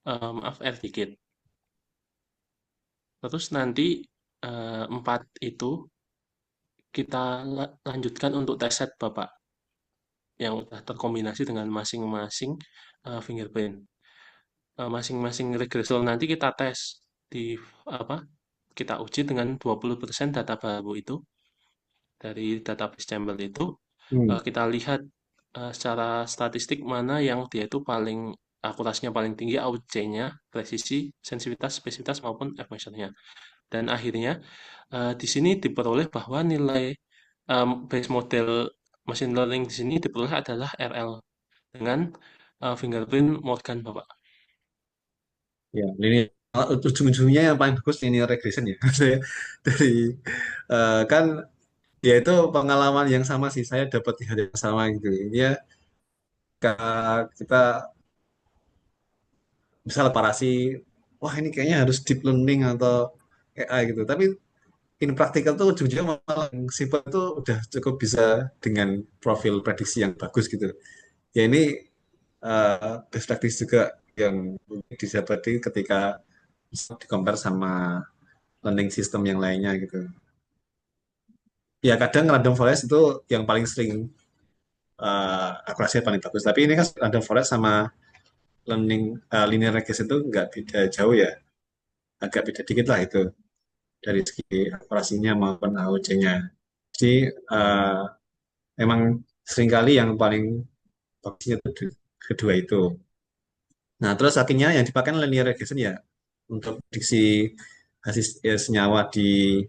maaf RT-Kit. Terus nanti 4 itu kita lanjutkan untuk tes set, Bapak, yang sudah terkombinasi dengan masing-masing fingerprint. Masing-masing regresor nanti kita tes di apa? Kita uji dengan 20% data baru itu dari database chamber itu. Hmm. Kita lihat secara statistik mana yang dia itu paling akurasinya paling tinggi, AUC-nya, presisi, sensitivitas, spesifitas maupun F-measure-nya. Dan akhirnya di sini diperoleh bahwa nilai base model machine learning di sini diperoleh adalah RL dengan fingerprint Morgan, Bapak. Ya, ini ujung-ujungnya yang paling bagus linear regression ya. Saya dari kan ya itu pengalaman yang sama sih, saya dapat hal yang sama gitu. Ya, kita misal parasi, wah ini kayaknya harus deep learning atau AI gitu. Tapi in praktikal tuh ujung-ujungnya malah yang simple itu udah cukup bisa dengan profil prediksi yang bagus gitu. Ya ini best practice juga yang mungkin didapati ketika di compare sama learning system yang lainnya gitu. Ya kadang random forest itu yang paling sering akurasinya paling bagus. Tapi ini kan random forest sama linear regression itu nggak beda jauh ya, agak beda dikit lah itu dari segi akurasinya maupun AOC-nya. Jadi memang seringkali yang paling bagusnya itu kedua itu. Nah terus akhirnya yang dipakai linear regression ya untuk prediksi hasil senyawa di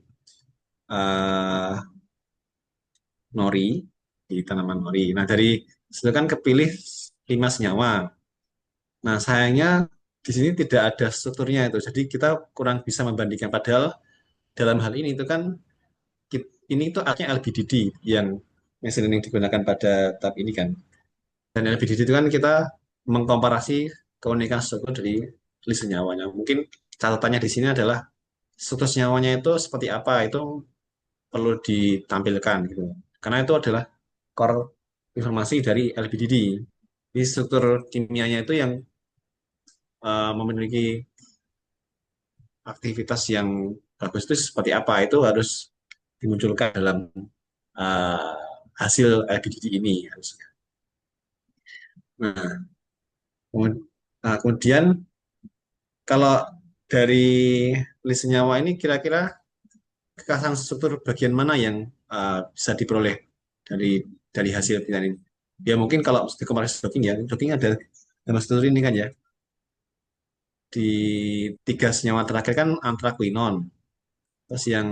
eh, nori, di tanaman nori. Nah dari situ kan kepilih 5 senyawa. Nah, sayangnya di sini tidak ada strukturnya itu. Jadi kita kurang bisa membandingkan. Padahal dalam hal ini itu kan ini itu artinya LBDD yang machine learning digunakan pada tahap ini kan. Dan LBDD itu kan kita mengkomparasi keunikan struktur dari list senyawanya. Mungkin catatannya di sini adalah struktur senyawanya itu seperti apa itu perlu ditampilkan gitu. Karena itu adalah core informasi dari LBDD. Di struktur kimianya itu yang memiliki aktivitas yang bagus itu seperti apa itu harus dimunculkan dalam uh, hasil IBDD ini harusnya. Nah, kemudian kalau dari list senyawa ini kira-kira kekhasan struktur bagian mana yang bisa diperoleh dari hasil penelitian ini? Ya mungkin kalau di komparasi docking ya, docking ada nama struktur ini kan ya. Di 3 senyawa terakhir kan anthraquinone. Terus yang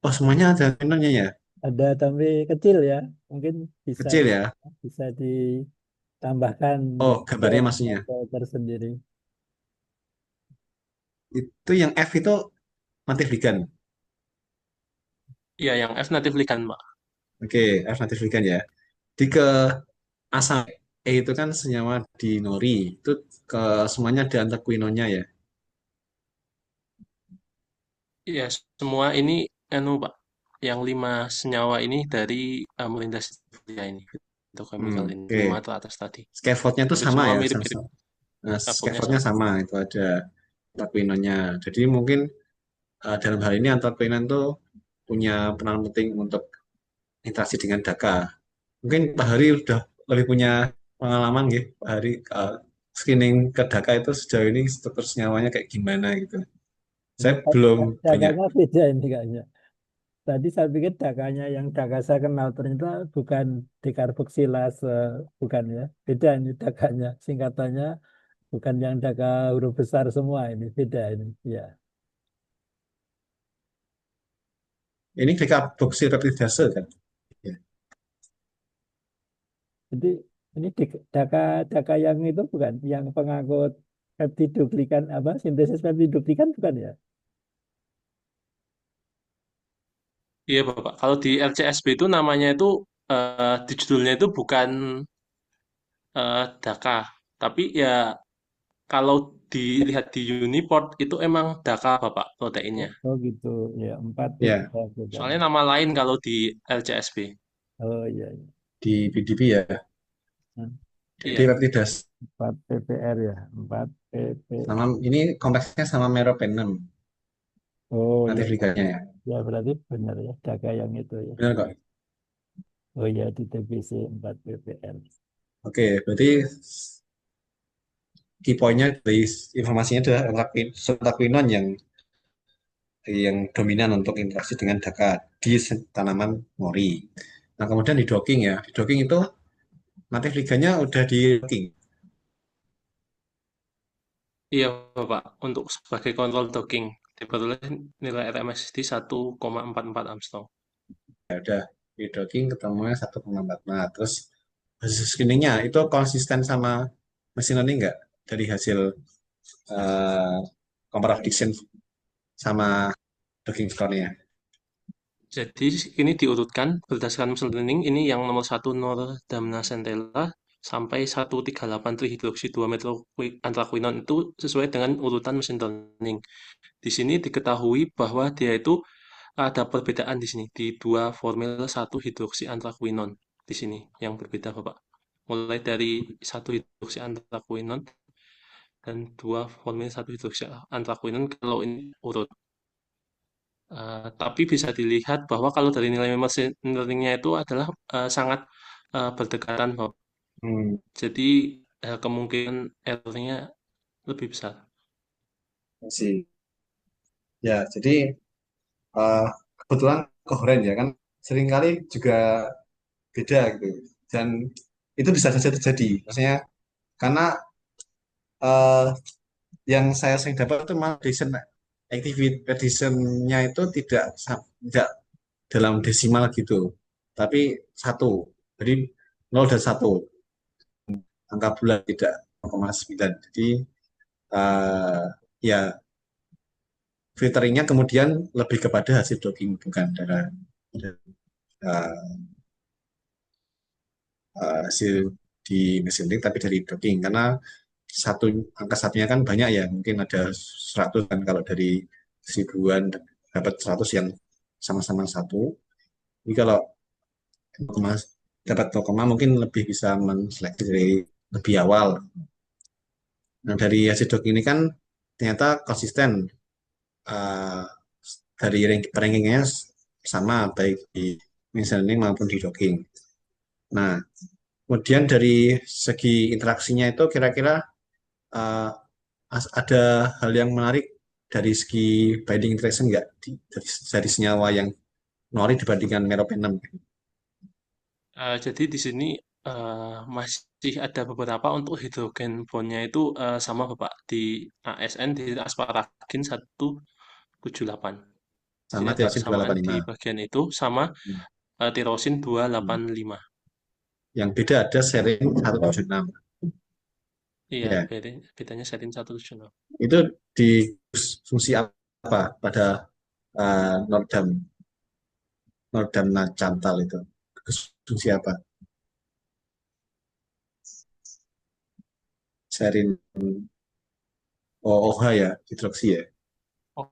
semuanya ada quinonnya ya, Ada tapi kecil ya, mungkin bisa kecil ya. bisa ditambahkan Oh, ke gambarnya maksudnya. tersendiri. Itu yang F itu native ligand. Iya, yang F native ligand, Pak. Oke, F native ligand ya. Di ke A sampai E itu kan senyawa di nori. Itu ke semuanya ada antakwinonya ya. Iya, semua ini anu Pak, yang 5 senyawa ini dari melindas ini, chemical ini, Oke. 5 teratas tadi. Scaffoldnya itu Hampir sama semua ya. mirip-mirip, Nah, tabungnya scaffoldnya sama. sama. Itu ada antakwinonya. Jadi mungkin dalam hal ini antakwinon itu punya peran penting untuk interaksi dengan DAKA. Mungkin Pak Hari udah lebih punya pengalaman gitu. Pak Hari screening ke DAKA itu sejauh ini struktur senyawanya kayak gimana gitu. Ini Saya belum banyak. dakanya beda ini kayaknya. Tadi saya pikir dakanya yang daka saya kenal ternyata bukan dekarboksilase, bukan ya. Beda ini dakanya. Singkatannya bukan yang daka huruf besar semua ini. Beda ini. Ya. Ini dekarboksireptidase kan? Ya. Jadi ini daka daka yang itu bukan yang pengangkut peptidoglikan apa sintesis peptidoglikan bukan ya? Iya Bapak, kalau di LCSB itu namanya itu di judulnya itu bukan DAKA, tapi ya kalau dilihat di Uniport itu emang DAKA Bapak proteinnya. Oh gitu. Ya, 4 Ya, bukan. Soalnya nama lain kalau di LCSB. Oh iya, iya. di PDB ya. Nah, Jadi Iya, reptidase 4 ppr ya, 4 ppr. sama ini kompleksnya sama meropenem Oh iya, natif liganya ya. ya berarti benar ya, daka yang itu ya. Benar kok. Oh iya, di TBC 4 ppr. Oke, berarti key point-nya dari informasinya adalah anthraquinone yang dominan untuk interaksi dengan DAKA di tanaman mori. Nah, kemudian di docking ya. Di docking itu natif liganya udah di docking. iya Bapak. Untuk sebagai kontrol docking diperoleh nilai RMS di 1,44 Armstrong. Ya udah di docking ketemunya 1,44. Terus hasil screeningnya itu konsisten sama machine learning nggak? Dari hasil uh, comparative prediction sama docking score-nya. Jadi ini diurutkan berdasarkan machine learning. Ini yang nomor 1 Damna Centella sampai 138 trihidroksi 2 anthraquinone itu sesuai dengan urutan mesin learning. Di sini diketahui bahwa dia itu ada perbedaan di sini di dua formil 1 hidroksi antrakuinon di sini yang berbeda Bapak. Mulai dari 1 hidroksi antrakuinon dan 2 formil 1 hidroksi antrakuinon kalau ini urut. Tapi bisa dilihat bahwa kalau dari nilai machine learning-nya itu adalah sangat berdekatan Bapak. Hmm, Jadi kemungkinan error-nya lebih besar. sih. Ya, jadi eh, kebetulan koheren ya kan seringkali juga beda gitu. Dan itu bisa saja terjadi. Maksudnya karena eh, yang saya sering dapat itu malah activity addition-nya itu tidak dalam desimal gitu, tapi satu. Jadi 0 dan 1 angka bulat tidak 0,9. Jadi eh, ya filteringnya kemudian lebih kepada hasil dogging bukan eh, hasil di mesin learning tapi dari dogging karena satu angka satunya kan banyak ya mungkin ada 100 kan kalau dari seribuan dapat 100 yang sama-sama satu. Jadi kalau 0, dapat 0, mungkin lebih bisa menseleksi dari lebih awal. Nah dari hasil dogging ini kan ternyata konsisten, eh, dari rankingnya sama baik di machine learning maupun di dogging. Nah kemudian dari segi interaksinya itu kira-kira eh, ada hal yang menarik dari segi binding interaction nggak dari senyawa yang nori dibandingkan meropenem? Jadi di sini masih ada beberapa untuk hidrogen bondnya itu sama Bapak di ASN di asparagin 178. Jadi Sama ada tiosin kesamaan di 285. bagian itu sama tirosin Hmm. 285. Yang beda ada serin 176. Iya, Ya, bedanya serin 176. itu di fungsi apa pada Nordam Nordam Cantal itu? Fungsi apa? Serin OH ya, hidroksi ya. Oh,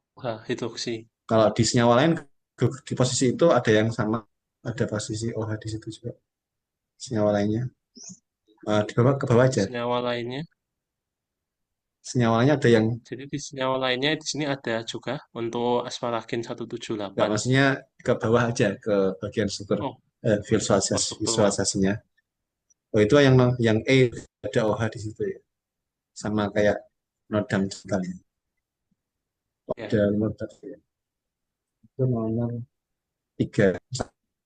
hidroksi. Kalau di senyawa lain di posisi itu ada yang sama, ada posisi OH di situ juga. Senyawa lainnya di bawah ke bawah aja. Senyawa lainnya. Senyawanya ada yang Jadi di senyawa lainnya di sini ada juga untuk asparagin nggak 178. maksudnya ke bawah aja ke bagian struktur Oh, struktur map. visualisasinya. Oh itu yang E ada OH di situ ya, sama kayak Nordam Cantal. Ya. Ada nomor berapa ya? Itu nomor 3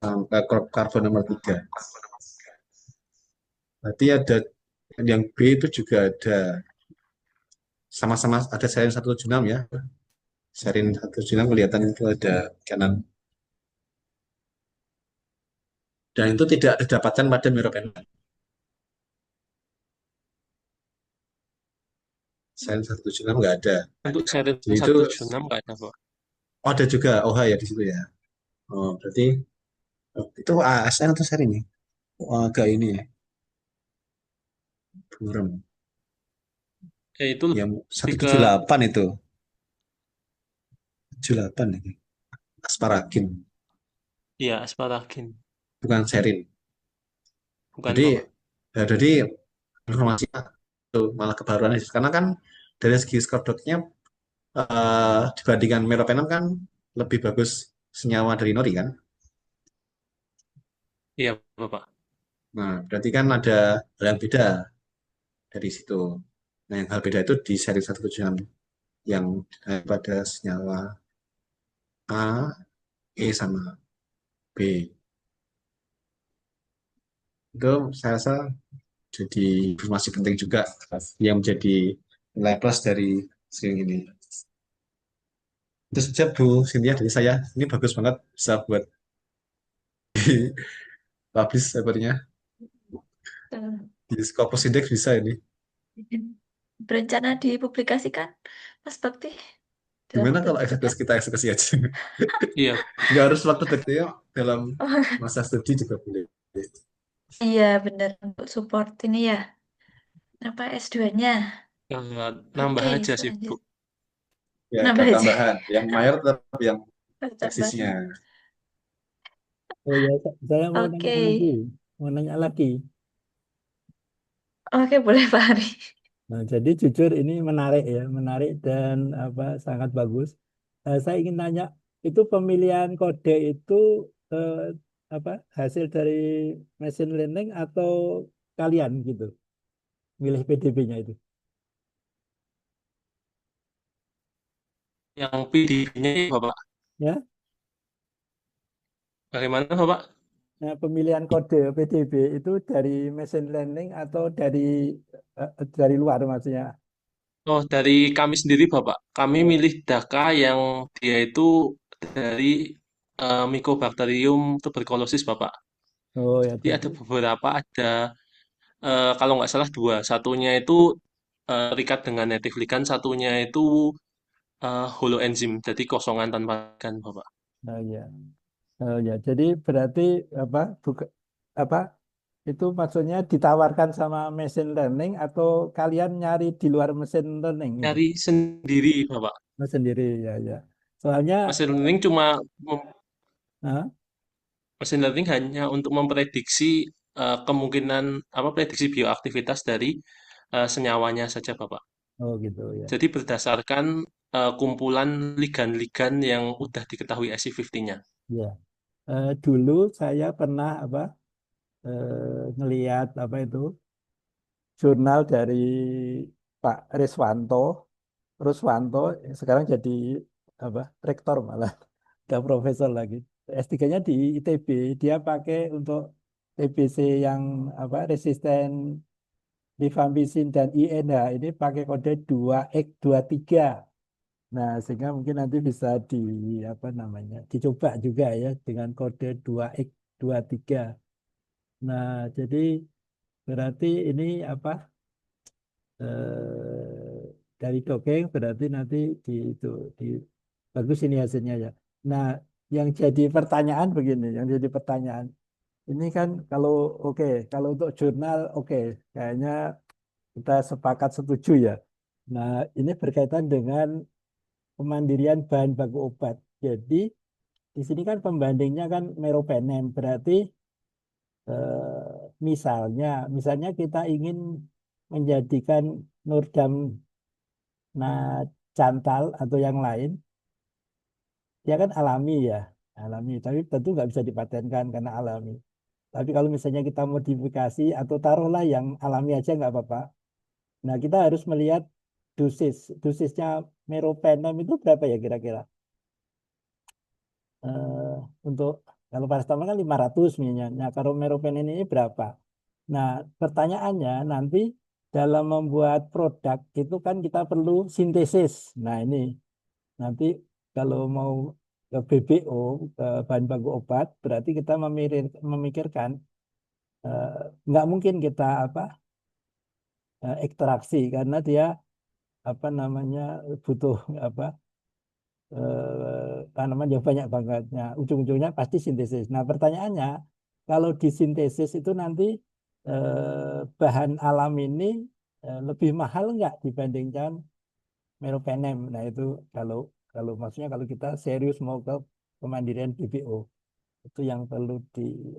sampai karbon nomor 3. Berarti ada yang B itu juga ada sama-sama ada serin 176 ya. Serin 176 kelihatan itu ada kanan. Dan itu tidak didapatkan pada meropenem. Serin 176 nggak ada. Untuk serin Jadi itu 176 nggak ada, Pak. ada juga OH ya di situ ya. Oh, berarti itu ASN atau serin nih? Oh, agak ini ya, buram. Itu Yang lebih ke 178 itu. 78 ini. Asparagin, ya asparagin, bukan serin. bukan Jadi Bapak. jadi informasi itu malah kebaruan aja. Karena kan dari segi skordoknya dibandingkan meropenem kan lebih bagus senyawa dari nori kan. Iya, Bapak. Nah, berarti kan ada hal yang beda dari situ. Nah, yang hal beda itu di seri 176 yang pada senyawa A, E sama B. Itu saya rasa jadi informasi penting juga yang menjadi nilai plus dari screen ini. Itu saja Bu Cynthia dari saya. Ini bagus banget bisa buat publish papernya. Tuh. Di Scopus Index bisa ini. Berencana dipublikasikan, Mas Bakti, dalam Gimana waktu kalau dekat. eksekusi kita eksekusi aja? Iya, Nggak harus waktu dekat ya, dalam masa studi juga boleh. Iya, benar untuk support ini ya. Apa S2-nya? nambah Oke, aja sih, Bu. selanjutnya. Ya, Nambah ada aja. tambahan. Yang mayor tetap yang Cocok banget. tesisnya. Oh ya, saya mau Oke. nanya lagi, mau nanya lagi. Oke, boleh Pak Ari. Nah, jadi jujur ini menarik ya, menarik dan apa sangat bagus. Saya ingin tanya, itu pemilihan kode itu eh, apa hasil dari machine learning atau kalian gitu, milih PDB-nya itu? Yang PDB-nya Bapak, Ya, bagaimana Bapak? nah, pemilihan kode PDB itu dari machine learning atau dari luar maksudnya? Oh, dari kami sendiri Bapak. Kami Oh, milih Dhaka yang dia itu dari Mycobacterium tuberculosis Bapak. oh ya, Jadi jadi ada beberapa, ada kalau nggak salah dua. Satunya itu terikat dengan native ligand, satunya itu holoenzim, jadi kosongan tanpa ligand Bapak. oh ya, oh ya, jadi berarti apa buka apa itu maksudnya ditawarkan sama machine learning atau kalian nyari di luar machine learning itu? Nyari sendiri Bapak. Oh, sendiri ya ya. Soalnya Machine learning cuma ah, Machine learning hanya untuk memprediksi kemungkinan apa prediksi bioaktivitas dari senyawanya saja, Bapak. oh gitu ya. Jadi berdasarkan kumpulan ligan-ligan yang udah diketahui IC50-nya. Ya. Dulu saya pernah apa ngelihat apa itu jurnal dari Pak Ruswanto sekarang jadi apa rektor malah udah profesor lagi. S3-nya di ITB, dia pakai untuk TBC yang apa resisten rifampicin dan INH ini pakai kode 2X23. Nah, sehingga mungkin nanti bisa apa namanya? Dicoba juga ya dengan kode 2X23. Nah, jadi berarti ini apa? Dari dongeng berarti nanti di bagus ini hasilnya ya. Nah, yang jadi pertanyaan begini, yang jadi pertanyaan ini kan kalau oke, kalau untuk jurnal oke, kayaknya kita sepakat setuju ya. Nah, ini berkaitan dengan kemandirian bahan baku obat. Jadi di sini kan pembandingnya kan meropenem, berarti misalnya kita ingin menjadikan Nurdam cantal atau yang lain, dia kan alami ya, alami. Tapi tentu nggak bisa dipatenkan karena alami. Tapi kalau misalnya kita modifikasi atau taruhlah yang alami aja nggak apa-apa. Nah, kita harus melihat dosisnya meropenem itu berapa ya kira-kira? eh, untuk kalau paracetamol kan 500 misalnya. Nah, kalau meropenem ini berapa? Nah, pertanyaannya nanti dalam membuat produk itu kan kita perlu sintesis. Nah, ini nanti kalau mau ke BBO, ke bahan baku obat, berarti kita memikirkan eh, nggak mungkin kita apa ekstraksi karena dia apa namanya butuh apa tanaman yang banyak banget. Nah, ujung-ujungnya pasti sintesis. Nah, pertanyaannya, kalau disintesis itu nanti bahan alam ini lebih mahal nggak dibandingkan meropenem? Nah, itu kalau kalau maksudnya kalau kita serius mau ke kemandirian BBO, itu yang perlu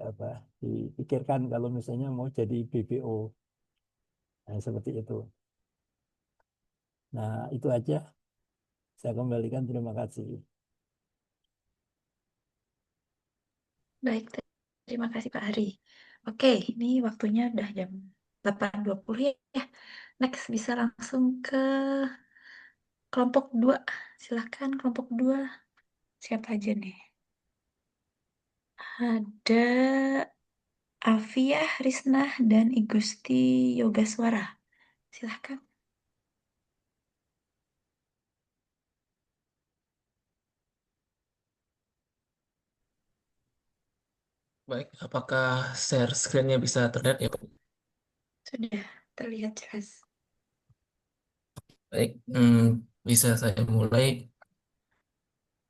apa, dipikirkan kalau misalnya mau jadi BBO. Nah, seperti itu. Nah, itu aja. Saya kembalikan. Terima kasih. Baik, terima kasih Pak Ari. Oke, ini waktunya udah jam 8.20 ya. Next bisa langsung ke kelompok 2. Silahkan kelompok 2. Siapa aja nih? Ada Alfiah, Risnah, dan Igusti Yogaswara. Silahkan. Baik, apakah share screen-nya bisa terlihat ya, Pak? Sudah terlihat jelas. Baik, bisa saya mulai.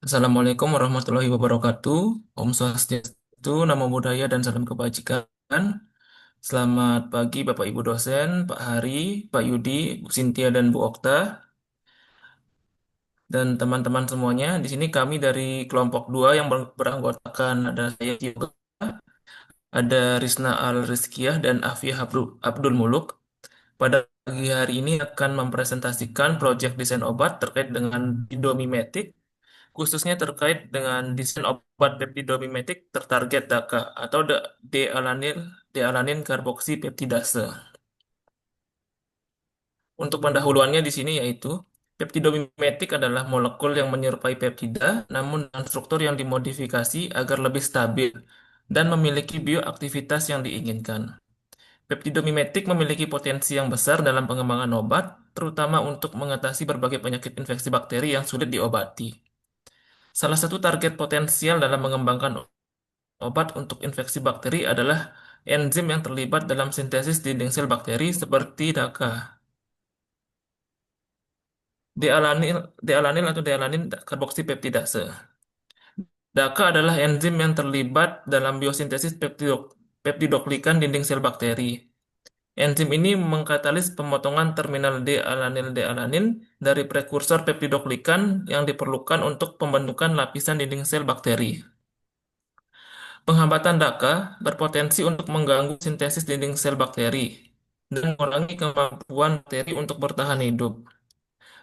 Assalamualaikum warahmatullahi wabarakatuh. Om Swastiastu, Namo Buddhaya, dan salam kebajikan. Selamat pagi Bapak Ibu dosen, Pak Hari, Pak Yudi, Bu Sintia, dan Bu Okta. dan teman-teman semuanya. Di sini kami dari kelompok 2 yang beranggotakan ada saya juga, ada Risna Al Rizkiyah dan Afia Abdul Muluk. Pada pagi hari ini akan mempresentasikan proyek desain obat terkait dengan peptidomimetik, khususnya terkait dengan desain obat peptidomimetik tertarget DACA atau dealanin karboksipeptidase. Untuk pendahuluannya di sini yaitu peptidomimetik adalah molekul yang menyerupai peptida namun dengan struktur yang dimodifikasi agar lebih stabil dan memiliki bioaktivitas yang diinginkan. Peptidomimetik memiliki potensi yang besar dalam pengembangan obat, terutama untuk mengatasi berbagai penyakit infeksi bakteri yang sulit diobati. Salah satu target potensial dalam mengembangkan obat untuk infeksi bakteri adalah enzim yang terlibat dalam sintesis dinding sel bakteri seperti DACA. Dealanil atau dealanin karboksipeptidase. DACA adalah enzim yang terlibat dalam biosintesis peptidoglikan dinding sel bakteri. Enzim ini mengkatalis pemotongan terminal dealanil-dealanin dari prekursor peptidoglikan yang diperlukan untuk pembentukan lapisan dinding sel bakteri. Penghambatan DACA berpotensi untuk mengganggu sintesis dinding sel bakteri dan mengurangi kemampuan bakteri untuk bertahan hidup,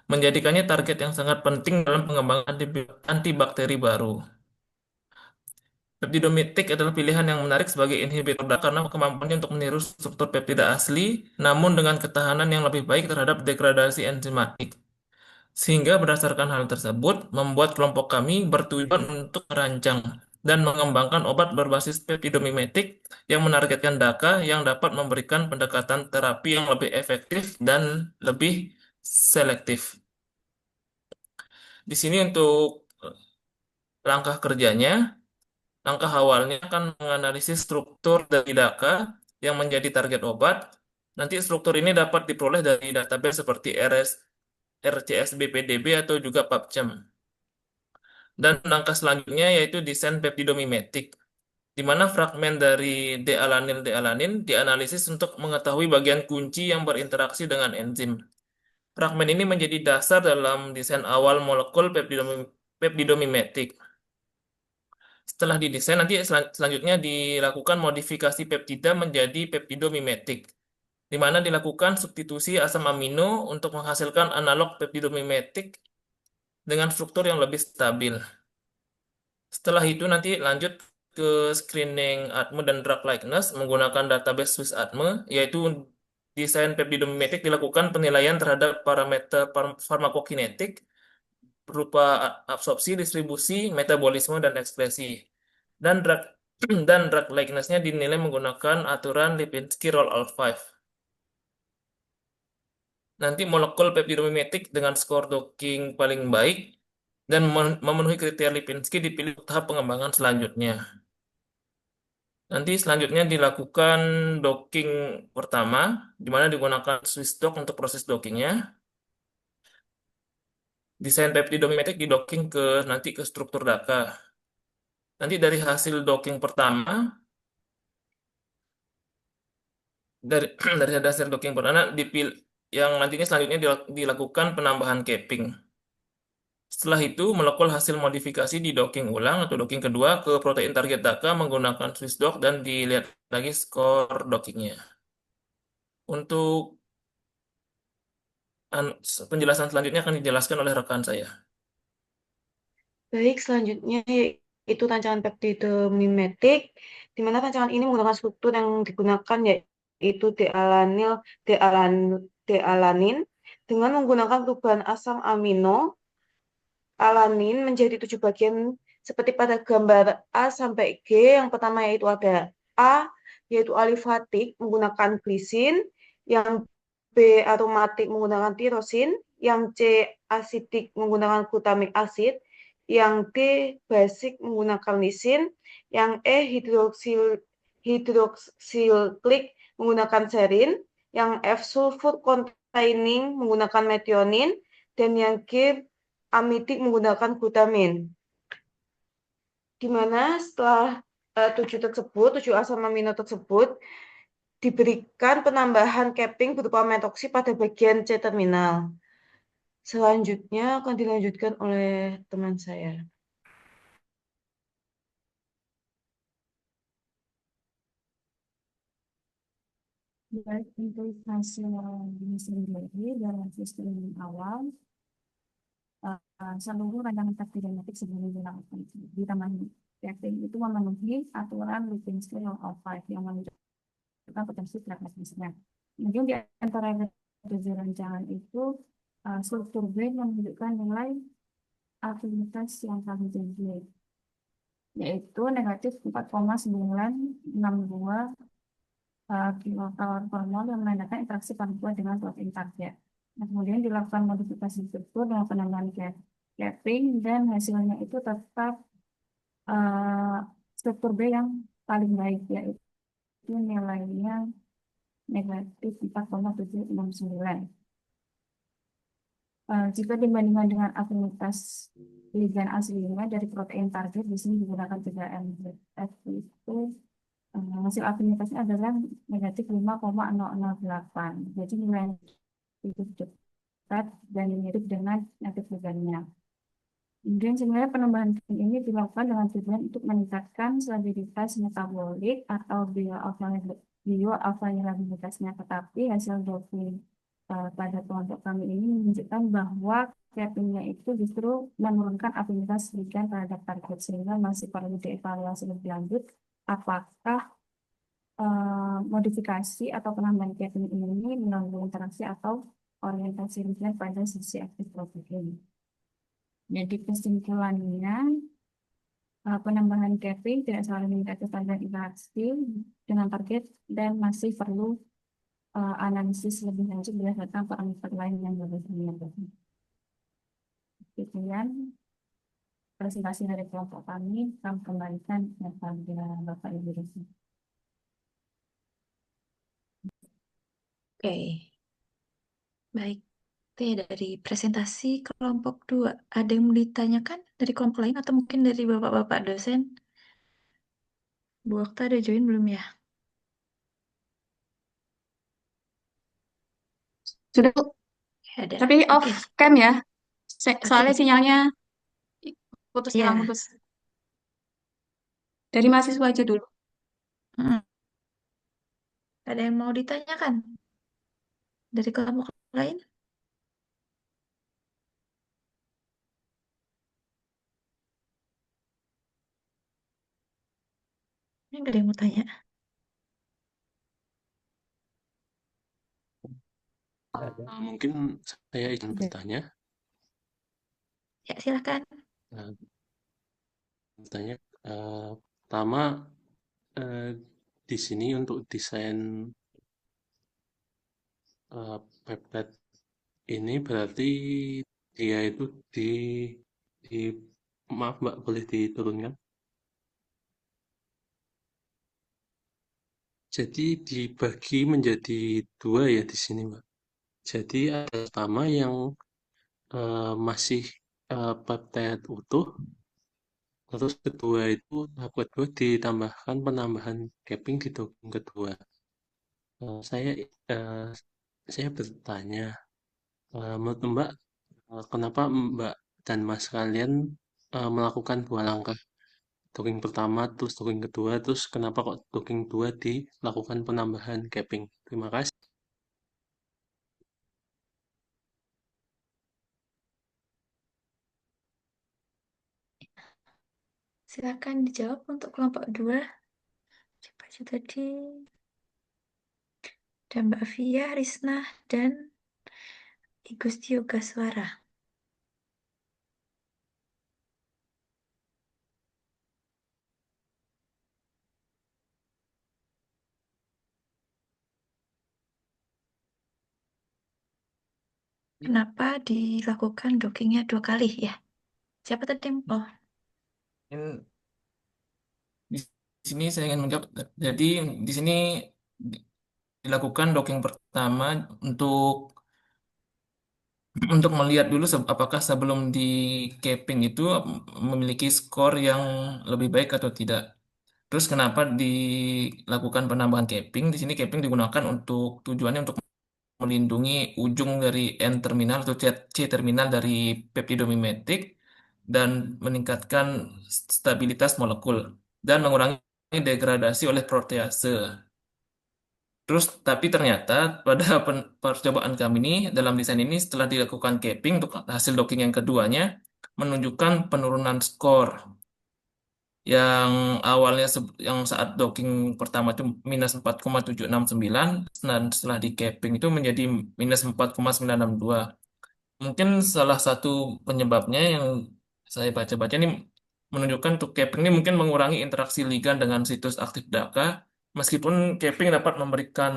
menjadikannya target yang sangat penting dalam pengembangan antibakteri baru. Peptidomimetik adalah pilihan yang menarik sebagai inhibitor DACA karena kemampuannya untuk meniru struktur peptida asli, namun dengan ketahanan yang lebih baik terhadap degradasi enzimatik. Sehingga berdasarkan hal tersebut, membuat kelompok kami bertujuan untuk merancang dan mengembangkan obat berbasis peptidomimetik yang menargetkan DACA yang dapat memberikan pendekatan terapi yang lebih efektif dan lebih selektif. Di sini untuk langkah kerjanya, langkah awalnya akan menganalisis struktur dari DACA yang menjadi target obat. Nanti struktur ini dapat diperoleh dari database seperti RCSB-PDB atau juga PubChem. Dan langkah selanjutnya yaitu desain peptidomimetik, di mana fragmen dari dealanil-dealanin dianalisis untuk mengetahui bagian kunci yang berinteraksi dengan enzim. Fragmen ini menjadi dasar dalam desain awal molekul peptidomimetik. Setelah didesain, nanti selanjutnya dilakukan modifikasi peptida menjadi peptidomimetik, di mana dilakukan substitusi asam amino untuk menghasilkan analog peptidomimetik dengan struktur yang lebih stabil. Setelah itu nanti lanjut ke screening ATME dan drug likeness menggunakan database Swiss ATME, yaitu desain peptidomimetik dilakukan penilaian terhadap parameter farmakokinetik berupa absorpsi, distribusi, metabolisme, dan ekspresi. Dan drug dan drug likeness-nya dinilai menggunakan aturan Lipinski-Roll-5. Nanti molekul peptidomimetik dengan skor docking paling baik dan memenuhi kriteria Lipinski dipilih untuk tahap pengembangan selanjutnya. Nanti selanjutnya dilakukan docking pertama, di mana digunakan Swiss dock untuk proses dockingnya. Desain peptidomimetik di docking nanti ke struktur DACA. Nanti dari hasil docking pertama, dari dari hasil docking pertama yang nantinya selanjutnya dilakukan penambahan capping. Setelah itu, molekul hasil modifikasi di docking ulang atau docking kedua ke protein target DACA menggunakan Swiss dock dan dilihat lagi skor dockingnya. Untuk penjelasan selanjutnya akan dijelaskan oleh rekan saya. Baik, selanjutnya yaitu rancangan peptidomimetik, di mana rancangan ini menggunakan struktur yang digunakan yaitu dealanin dengan menggunakan perubahan asam amino alanin menjadi 7 bagian seperti pada gambar A sampai G. Yang pertama yaitu ada A, yaitu alifatik menggunakan glisin, yang B aromatik menggunakan tirosin, yang C asidik menggunakan glutamic acid, yang D basic menggunakan lisin, yang E hidroxylglyc menggunakan serin, yang F sulfur containing menggunakan metionin, dan yang G amidik menggunakan glutamin. Di mana setelah 7 asam amino tersebut diberikan penambahan capping berupa metoksi pada bagian C terminal. Selanjutnya akan dilanjutkan oleh teman saya. Baik untuk hasil ini sendiri dalam sistem awal, seluruh rancangan tes genetik sebelum dilakukan ditambah testing itu memenuhi aturan Lipinski Law of Five yang menunjukkan potensi transmisinya. Kemudian di antara tujuh rancangan itu struktur B menunjukkan nilai afinitas yang paling tinggi, yaitu negatif 4,962 kilokalori per mol yang menandakan interaksi paling kuat dengan protein target. Nah, kemudian dilakukan modifikasi struktur dengan penambahan capping dan hasilnya itu tetap struktur B yang paling baik, yaitu nilainya negatif 4,769. Jika dibandingkan dengan afinitas ligan aslinya dari protein target, di sini digunakan 3MZF itu hasil afinitasnya adalah negatif 5,008. Jadi nilai itu dekat dan mirip dengan negatif ligannya. Kemudian sebenarnya penambahan ini dilakukan dengan tujuan untuk meningkatkan stabilitas metabolik atau bioavailabilitasnya. Tetapi hasil doping pada kelompok kami ini menunjukkan bahwa cappingnya itu justru menurunkan afinitas ligan terhadap target, sehingga masih perlu dievaluasi lebih lanjut apakah modifikasi atau penambahan capping ini mengganggu interaksi atau orientasi ligan pada sisi aktif protein. Jadi kesimpulannya, penambahan capping tidak selalu meningkatkan standar interaksi dengan target dan masih perlu analisis lebih lanjut berdasarkan parameter lain yang berbeda. Sekian presentasi dari kelompok kami kembalikan kepada Bapak Ibu dosen. Oke, baik. Itu ya dari presentasi kelompok 2. Ada yang mau ditanyakan dari kelompok lain atau mungkin dari Bapak-Bapak dosen? Bu Okta ada join belum ya? Sudah, Bu. Ya, ada. Tapi off Oke. cam ya. Soalnya Oke. sinyalnya putus Ya. hilang putus. Dari mahasiswa aja dulu. Ada yang mau ditanyakan dari kelompok lain? Ini nggak ada yang mau tanya. Mungkin saya ingin bertanya. Ya, silakan. Bertanya, pertama di sini untuk desain peptide ini berarti dia itu di maaf Mbak, boleh diturunkan? Jadi dibagi menjadi dua ya di sini Mbak. Jadi ada pertama yang masih peptide utuh, terus kedua itu tahap kedua ditambahkan penambahan capping di doping kedua. Saya bertanya, menurut Mbak, kenapa Mbak dan Mas kalian melakukan dua langkah? Docking pertama, terus docking kedua, terus kenapa kok docking dua dilakukan penambahan capping? Terima kasih. Silakan dijawab untuk kelompok 2. Siapa aja tadi? Dan Mbak Fia, Risna, dan Igusti Yoga Suara. Kenapa dilakukan dockingnya 2 kali ya? Siapa tadi? Oh, Di sini saya ingin menjawab. Jadi di sini dilakukan docking pertama untuk melihat dulu apakah sebelum di capping itu memiliki skor yang lebih baik atau tidak. Terus kenapa dilakukan penambahan capping? Di sini capping digunakan untuk tujuannya untuk melindungi ujung dari N terminal atau C terminal dari peptidomimetik dan meningkatkan stabilitas molekul dan mengurangi degradasi oleh protease. Terus, tapi ternyata pada percobaan kami ini dalam desain ini setelah dilakukan capping untuk hasil docking yang keduanya menunjukkan penurunan skor yang awalnya yang saat docking pertama itu minus 4,769 dan setelah di capping itu menjadi minus 4,962. Mungkin salah satu penyebabnya yang saya baca-baca ini menunjukkan untuk capping ini mungkin mengurangi interaksi ligand dengan situs aktif DACA, meskipun capping dapat memberikan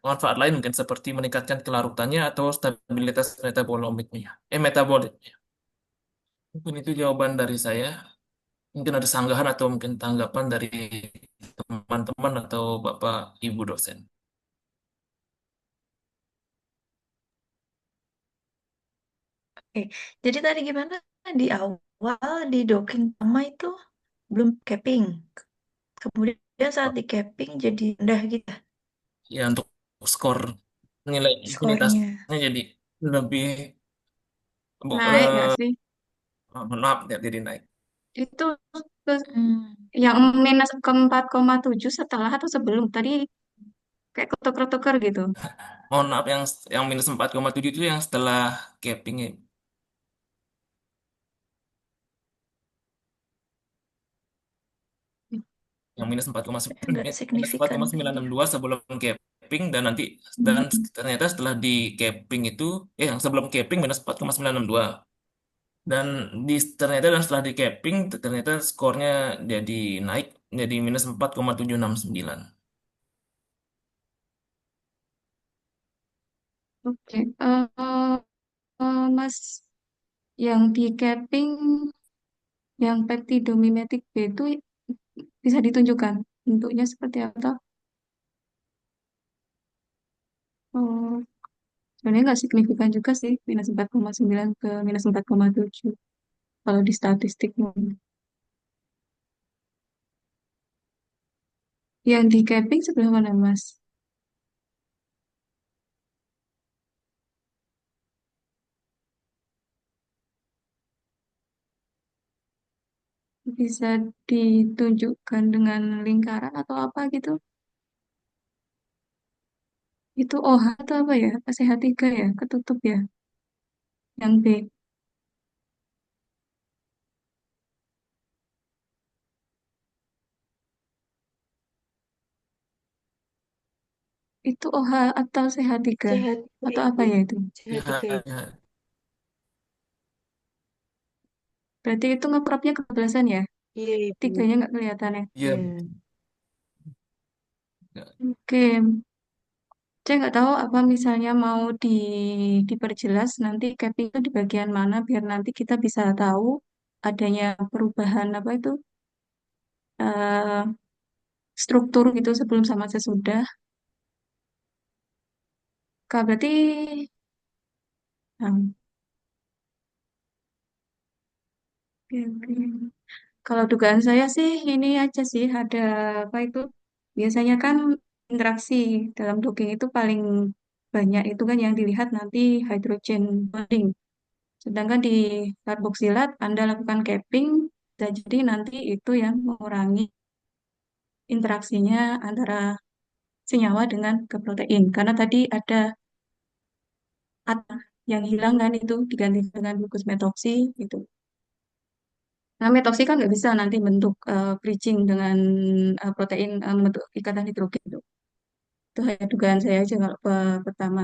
manfaat lain mungkin seperti meningkatkan kelarutannya atau stabilitas metaboliknya. Mungkin itu jawaban dari saya. Mungkin ada sanggahan atau mungkin tanggapan dari teman-teman atau Bapak Ibu dosen. Oke, jadi tadi gimana di awal di docking pertama itu belum capping, kemudian saat di capping jadi rendah gitu ya Ya untuk skor nilai skornya. infinitasnya jadi lebih Naik nggak sih? maaf ya jadi naik. Itu ke- Hmm. yang minus ke 4,7 setelah atau sebelum? Tadi kayak ketuker-tuker gitu. Mohon maaf yang minus 4,7 itu yang setelah capping ya. Yang minus 4, Nggak minus signifikan. 4,962 sebelum capping dan Hmm. ternyata setelah di capping itu yang sebelum capping minus 4,962 dan ternyata dan setelah di capping ternyata skornya jadi naik jadi minus 4,769. Oke. Mas, yang di capping, yang peptidomimetic B itu bisa ditunjukkan bentuknya seperti apa? Oh, sebenarnya nggak signifikan juga sih, minus 4,9 ke minus 4,7 kalau di statistik. Yang di capping sebelah mana, Mas? Bisa ditunjukkan dengan lingkaran atau apa gitu? Itu OH atau apa ya? Apa CH3 ya? Ketutup ya? Yang B. Itu OH atau CH3? CH3 Atau apa itu. ya itu? CH3 Ya, itu. ya, Berarti itu ngecropnya kebablasan ya? Iya itu. Tiganya nggak kelihatan ya? ya, Iya. ya. Oke. Saya nggak tahu apa misalnya mau diperjelas nanti capping itu di bagian mana biar nanti kita bisa tahu adanya perubahan apa itu eh, struktur gitu sebelum sama sesudah. Kak, berarti um, oke, oke. Kalau dugaan saya sih ini aja sih ada apa itu biasanya kan interaksi dalam docking itu paling banyak itu kan yang dilihat nanti hydrogen bonding. Sedangkan di karboksilat Anda lakukan capping, dan jadi nanti itu yang mengurangi interaksinya antara senyawa dengan ke protein. Karena tadi ada yang hilang kan itu diganti dengan glucose metoksi gitu. Nah, metoksi kan nggak bisa nanti bentuk bridging dengan protein membentuk ikatan hidrogen itu. Itu hanya dugaan saya aja kalau pertama.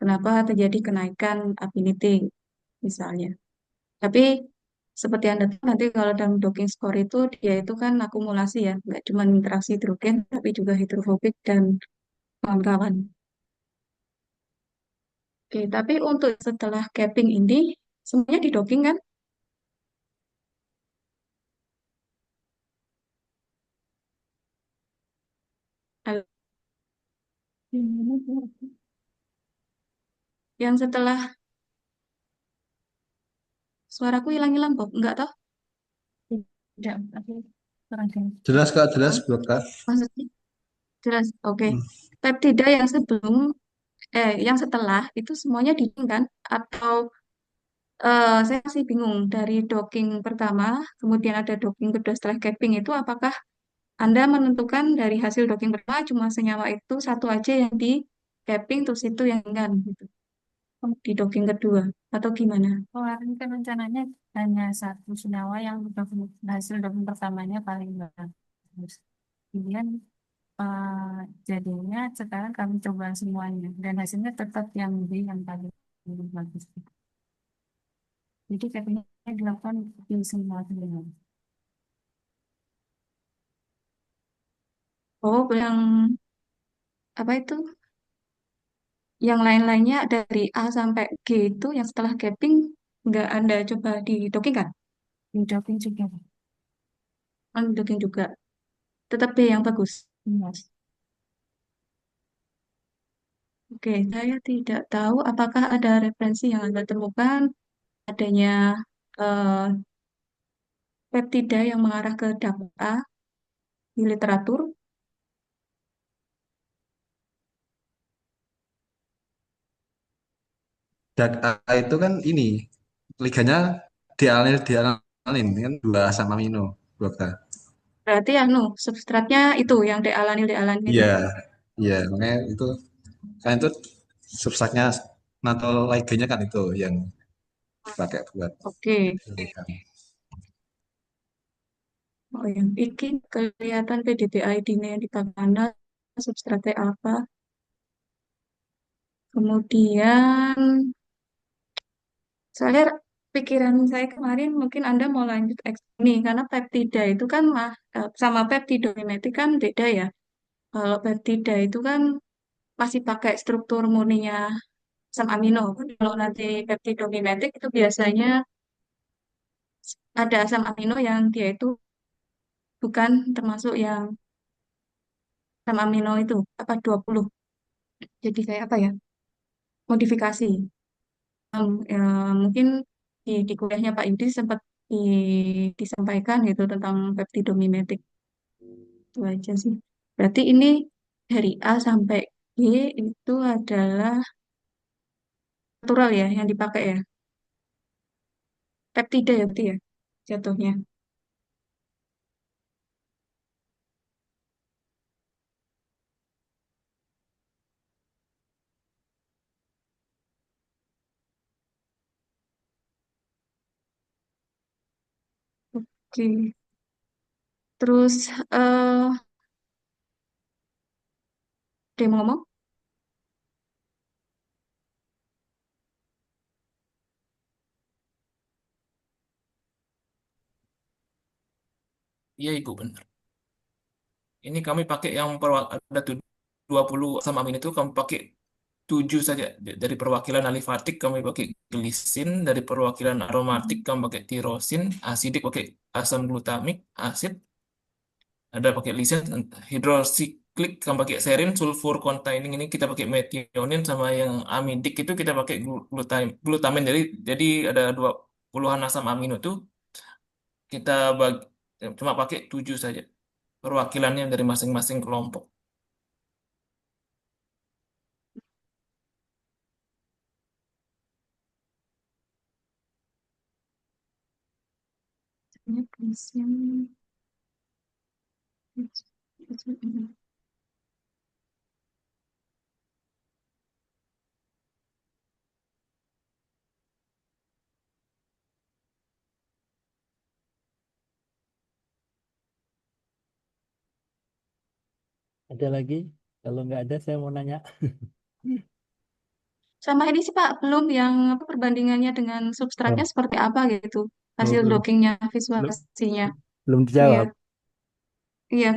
Kenapa terjadi kenaikan affinity misalnya. Tapi seperti Anda tahu nanti kalau dalam docking score itu dia itu kan akumulasi ya, nggak cuma interaksi hidrogen tapi juga hidrofobik dan kawan-kawan. Oke, tapi untuk setelah capping ini semuanya di docking kan? Halo? Yang setelah suaraku hilang-hilang kok, enggak toh? Tidak, aku kurang jelas. Jelas Kak, jelas Hah? bro Kak. Maksudnya jelas. Oke. Hmm. Peptida yang sebelum yang setelah itu semuanya dinding kan? Atau saya masih bingung dari docking pertama, kemudian ada docking kedua setelah capping itu apakah Anda menentukan dari hasil docking pertama cuma senyawa itu satu aja yang di capping terus itu yang enggak gitu di docking kedua atau gimana? Kemarin kan rencananya hanya satu senyawa yang hasil dokumen pertamanya paling bagus. Kemudian jadinya sekarang kami coba semuanya dan hasilnya tetap yang B yang paling bagus. Jadi katanya dilakukan di semua senyawa. Oh, yang apa itu? Yang lain-lainnya dari A sampai G itu yang setelah capping nggak Anda coba di docking kan? Di docking juga. Di docking juga. Tetap B yang bagus. Yes. Oke, saya tidak tahu apakah ada referensi yang Anda temukan adanya eh, peptida yang mengarah ke DAPA di literatur. Dan A itu kan ini liganya dialanil kan dua asam amino dua K. Berarti anu, substratnya itu yang dealanil itu. Iya, iya, makanya itu kan itu substratnya natol liganya kan itu yang dipakai buat Oke. ligan. Oh, yang bikin kelihatan PDB-ID-nya yang dipakai Anda, substratnya apa. Kemudian, soalnya pikiran saya kemarin mungkin Anda mau lanjut ini, karena peptida itu kan sama peptidomimetik kan beda ya. Kalau peptida itu kan masih pakai struktur murninya asam amino. Kalau nanti peptidomimetik itu biasanya ada asam amino yang dia itu bukan termasuk yang asam amino itu, apa 20. Jadi kayak apa ya? Modifikasi. Ya, mungkin di kuliahnya Pak Yudi sempat disampaikan gitu tentang peptidomimetik itu aja sih. Berarti ini dari A sampai G itu adalah natural ya yang dipakai ya. Peptida ya berarti ya jatuhnya. Oke. Terus ada yang mau ngomong? Iya, Ibu, benar. Ini kami pakai yang ada 20 asam amin itu kami pakai 7 saja. Dari perwakilan alifatik kami pakai glisin, dari perwakilan aromatik kami pakai tirosin, asidik pakai asam glutamik, asid, ada pakai lisin, hidrosiklik kami pakai serin, sulfur containing ini kita pakai metionin, sama yang amidik itu kita pakai glutamin. Jadi ada 20-an asam amino itu kita bagi, cuma pakai 7 saja perwakilannya dari masing-masing kelompok. Ini prinsipnya. Ada lagi? Kalau nggak ada, saya mau nanya. Sama ini sih Pak, belum yang apa perbandingannya dengan substratnya Oh, seperti apa gitu. oh, Hasil belum, dockingnya, belum, visualisasinya. belum Iya, dijawab. iya.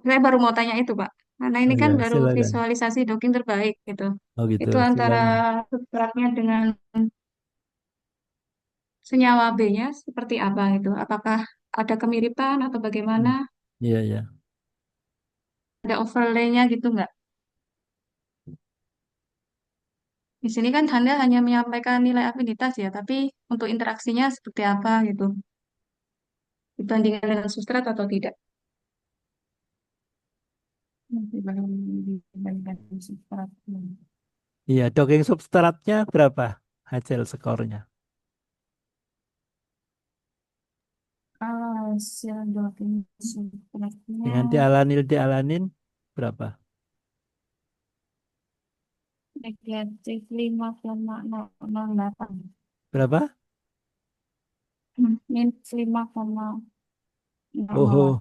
Saya baru mau tanya itu Pak. Karena ini Oh kan ya, baru silakan. visualisasi docking terbaik gitu. Oh gitu, Itu antara silakan. substratnya dengan senyawa B-nya seperti apa itu? Apakah ada kemiripan atau bagaimana? Hmm. Iya, iya. Ada overlay-nya gitu nggak? Di sini kan Anda hanya menyampaikan nilai afinitas ya, tapi untuk interaksinya seperti apa gitu? Dibandingkan dengan substrat atau tidak? Masih belum dibandingkan substrat. Iya, dogeng substratnya berapa hasil skornya? Hasil doping substratnya Dengan dialanin berapa? negatif 5,008. Berapa? Minus 5,008. Oh,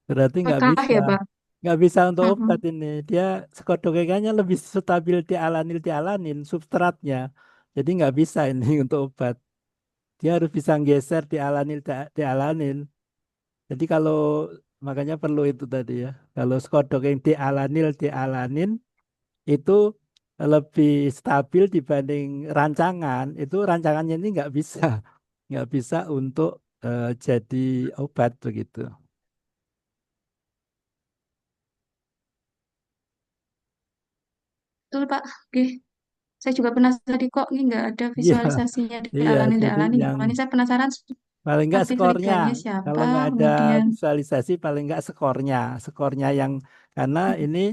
berarti PKH ya, Pak? nggak bisa untuk obat Mm-mm. ini. Dia skor dogengannya lebih stabil dialanin substratnya. Jadi nggak bisa ini untuk obat. Dia harus bisa geser dialanin. Jadi kalau makanya perlu itu tadi ya. Kalau skor dogeng dialanin itu lebih stabil dibanding rancangan. Itu rancangannya ini nggak bisa untuk jadi obat begitu. Betul, Pak. Oke. Saya juga penasaran tadi kok ini nggak ada Iya, visualisasinya iya. dialanin Jadi dialanin. yang Makanya saya penasaran paling nggak aktif skornya, liganya siapa, kalau nggak ada kemudian visualisasi paling nggak skornya yang karena ini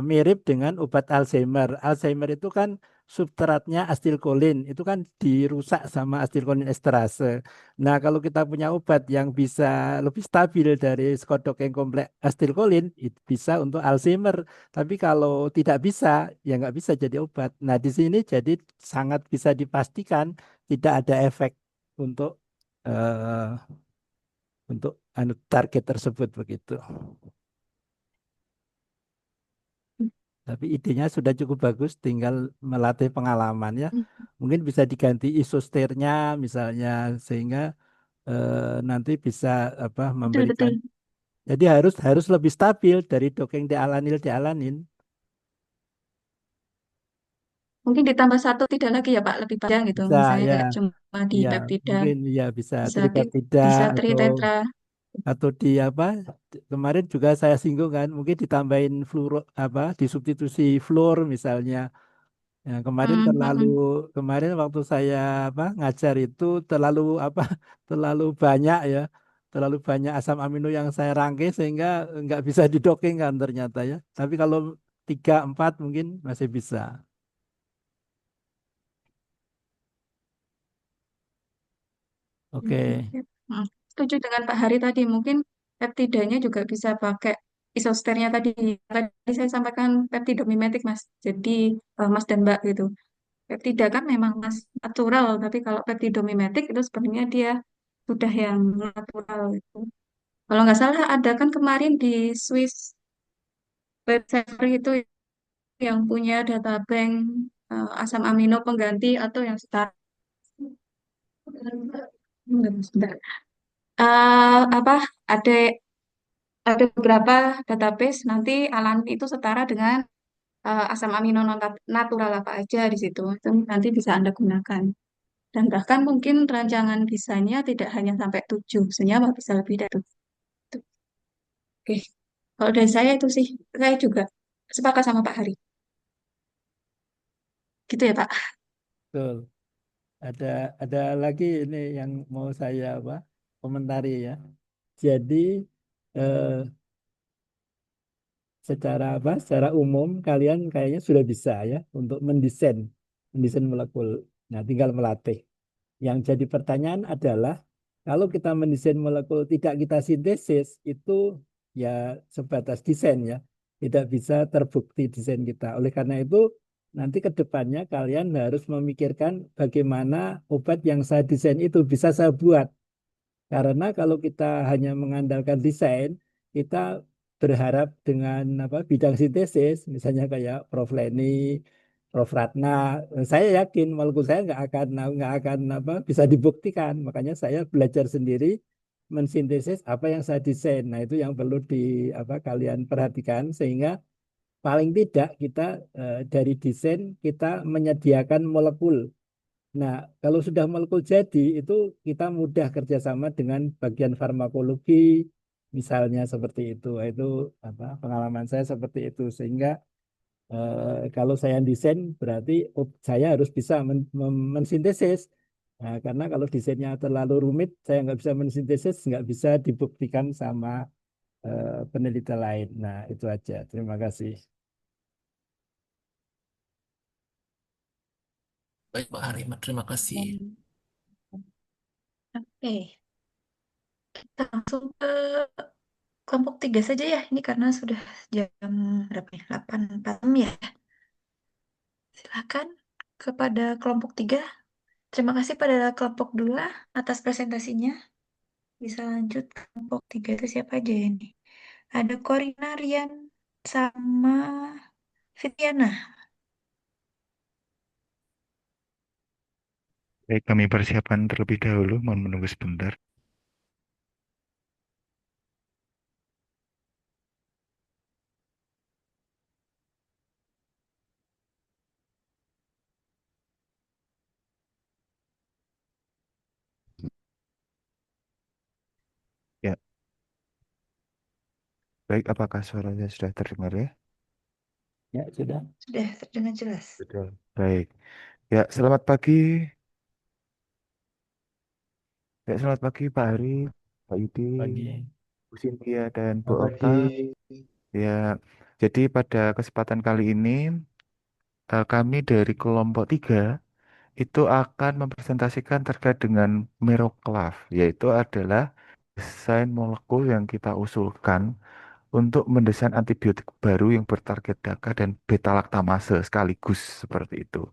mirip dengan obat Alzheimer. Alzheimer itu kan substratnya asetilkolin, itu kan dirusak sama asetilkolin esterase. Nah, kalau kita punya obat yang bisa lebih stabil dari skor dogeng kompleks asetilkolin, itu bisa untuk Alzheimer. Tapi kalau tidak bisa, ya nggak bisa jadi obat. Nah, di sini jadi sangat bisa dipastikan tidak ada efek untuk eh, target tersebut begitu. Tapi idenya sudah cukup bagus, tinggal melatih pengalaman ya. Mungkin bisa diganti isosternya misalnya sehingga nanti bisa apa memberikan. betul-betul. Jadi harus harus lebih stabil dari dogeng dialanin. Mungkin ditambah satu tidak lagi ya Pak, lebih panjang gitu. Bisa Misalnya ya, kayak cuma di ya peptida, mungkin ya bisa bisa tripeptida bisa atau tritetra. di apa kemarin juga saya singgung kan mungkin ditambahin disubstitusi fluor misalnya. Ya, Hmm, hmm, hmm. kemarin waktu saya ngajar itu terlalu terlalu banyak ya, terlalu banyak asam amino yang saya rangkai sehingga nggak bisa didokengkan ternyata ya. Tapi kalau 3, 4 mungkin masih bisa. Oke, Oke, oke. Hmm. Setuju dengan Pak Hari tadi, mungkin peptidanya juga bisa pakai isosternya tadi. Tadi saya sampaikan peptidomimetik Mas. Jadi Mas dan Mbak gitu. Peptida kan memang Mas natural, tapi kalau peptidomimetik itu sebenarnya dia sudah yang natural gitu. Kalau nggak salah ada kan kemarin di Swiss website itu yang punya data bank asam amino pengganti atau yang setara. Sebentar. Apa ada beberapa database nanti alami itu setara dengan asam amino non natural apa aja di situ. Itu nanti bisa Anda gunakan. Dan bahkan mungkin rancangan desainnya tidak hanya sampai 7, sebenarnya bisa lebih dari 7. Oke, kalau dari saya itu sih, saya juga sepakat sama Pak Hari. Gitu ya Pak. betul. Ada ada lagi ini yang mau saya komentari ya. Jadi eh, secara umum kalian kayaknya sudah bisa ya untuk mendesain molekul. Nah, tinggal melatih. Yang jadi pertanyaan adalah kalau kita mendesain molekul tidak kita sintesis itu ya sebatas desain ya, tidak bisa terbukti desain kita. Oleh karena itu nanti ke depannya kalian harus memikirkan bagaimana obat yang saya desain itu bisa saya buat. Karena kalau kita hanya mengandalkan desain, kita berharap dengan bidang sintesis, misalnya kayak Prof. Leni, Prof. Ratna, saya yakin molekul saya nggak akan bisa dibuktikan. Makanya saya belajar sendiri mensintesis apa yang saya desain. Nah itu yang perlu kalian perhatikan sehingga paling tidak kita dari desain kita menyediakan molekul. Nah, kalau sudah molekul jadi, itu kita mudah kerjasama dengan bagian farmakologi, misalnya seperti itu. Itu pengalaman saya seperti itu. Sehingga kalau saya desain, berarti saya harus bisa mensintesis. Nah, karena kalau desainnya terlalu rumit, saya nggak bisa mensintesis, nggak bisa dibuktikan sama penelitian lain. Nah, itu aja. Terima kasih. Baik, Pak Hari, terima kasih. Oke, kita langsung ke kelompok 3 saja ya. Ini karena sudah jam berapa ya? 8.46 ya. Silakan kepada kelompok 3. Terima kasih pada kelompok 2 atas presentasinya. Bisa lanjut kelompok 3 itu siapa aja ya ini? Ada Corina, Rian, sama Fitiana. Baik, kami persiapkan terlebih dahulu. Mohon menunggu sebentar. Ya, baik. Apakah suaranya sudah terdengar ya? Ya, sudah. Sudah terdengar jelas. Sudah. Baik. Ya, selamat pagi. Ya, selamat pagi Pak Hari, Pak Yudi, Pagi. Bu Cynthia, dan Bu Selamat Okta. pagi. Ya, jadi pada kesempatan kali ini kami dari kelompok 3 itu akan mempresentasikan terkait dengan Meroclav, yaitu adalah desain molekul yang kita usulkan untuk mendesain antibiotik baru yang bertarget DACA dan beta laktamase sekaligus seperti itu.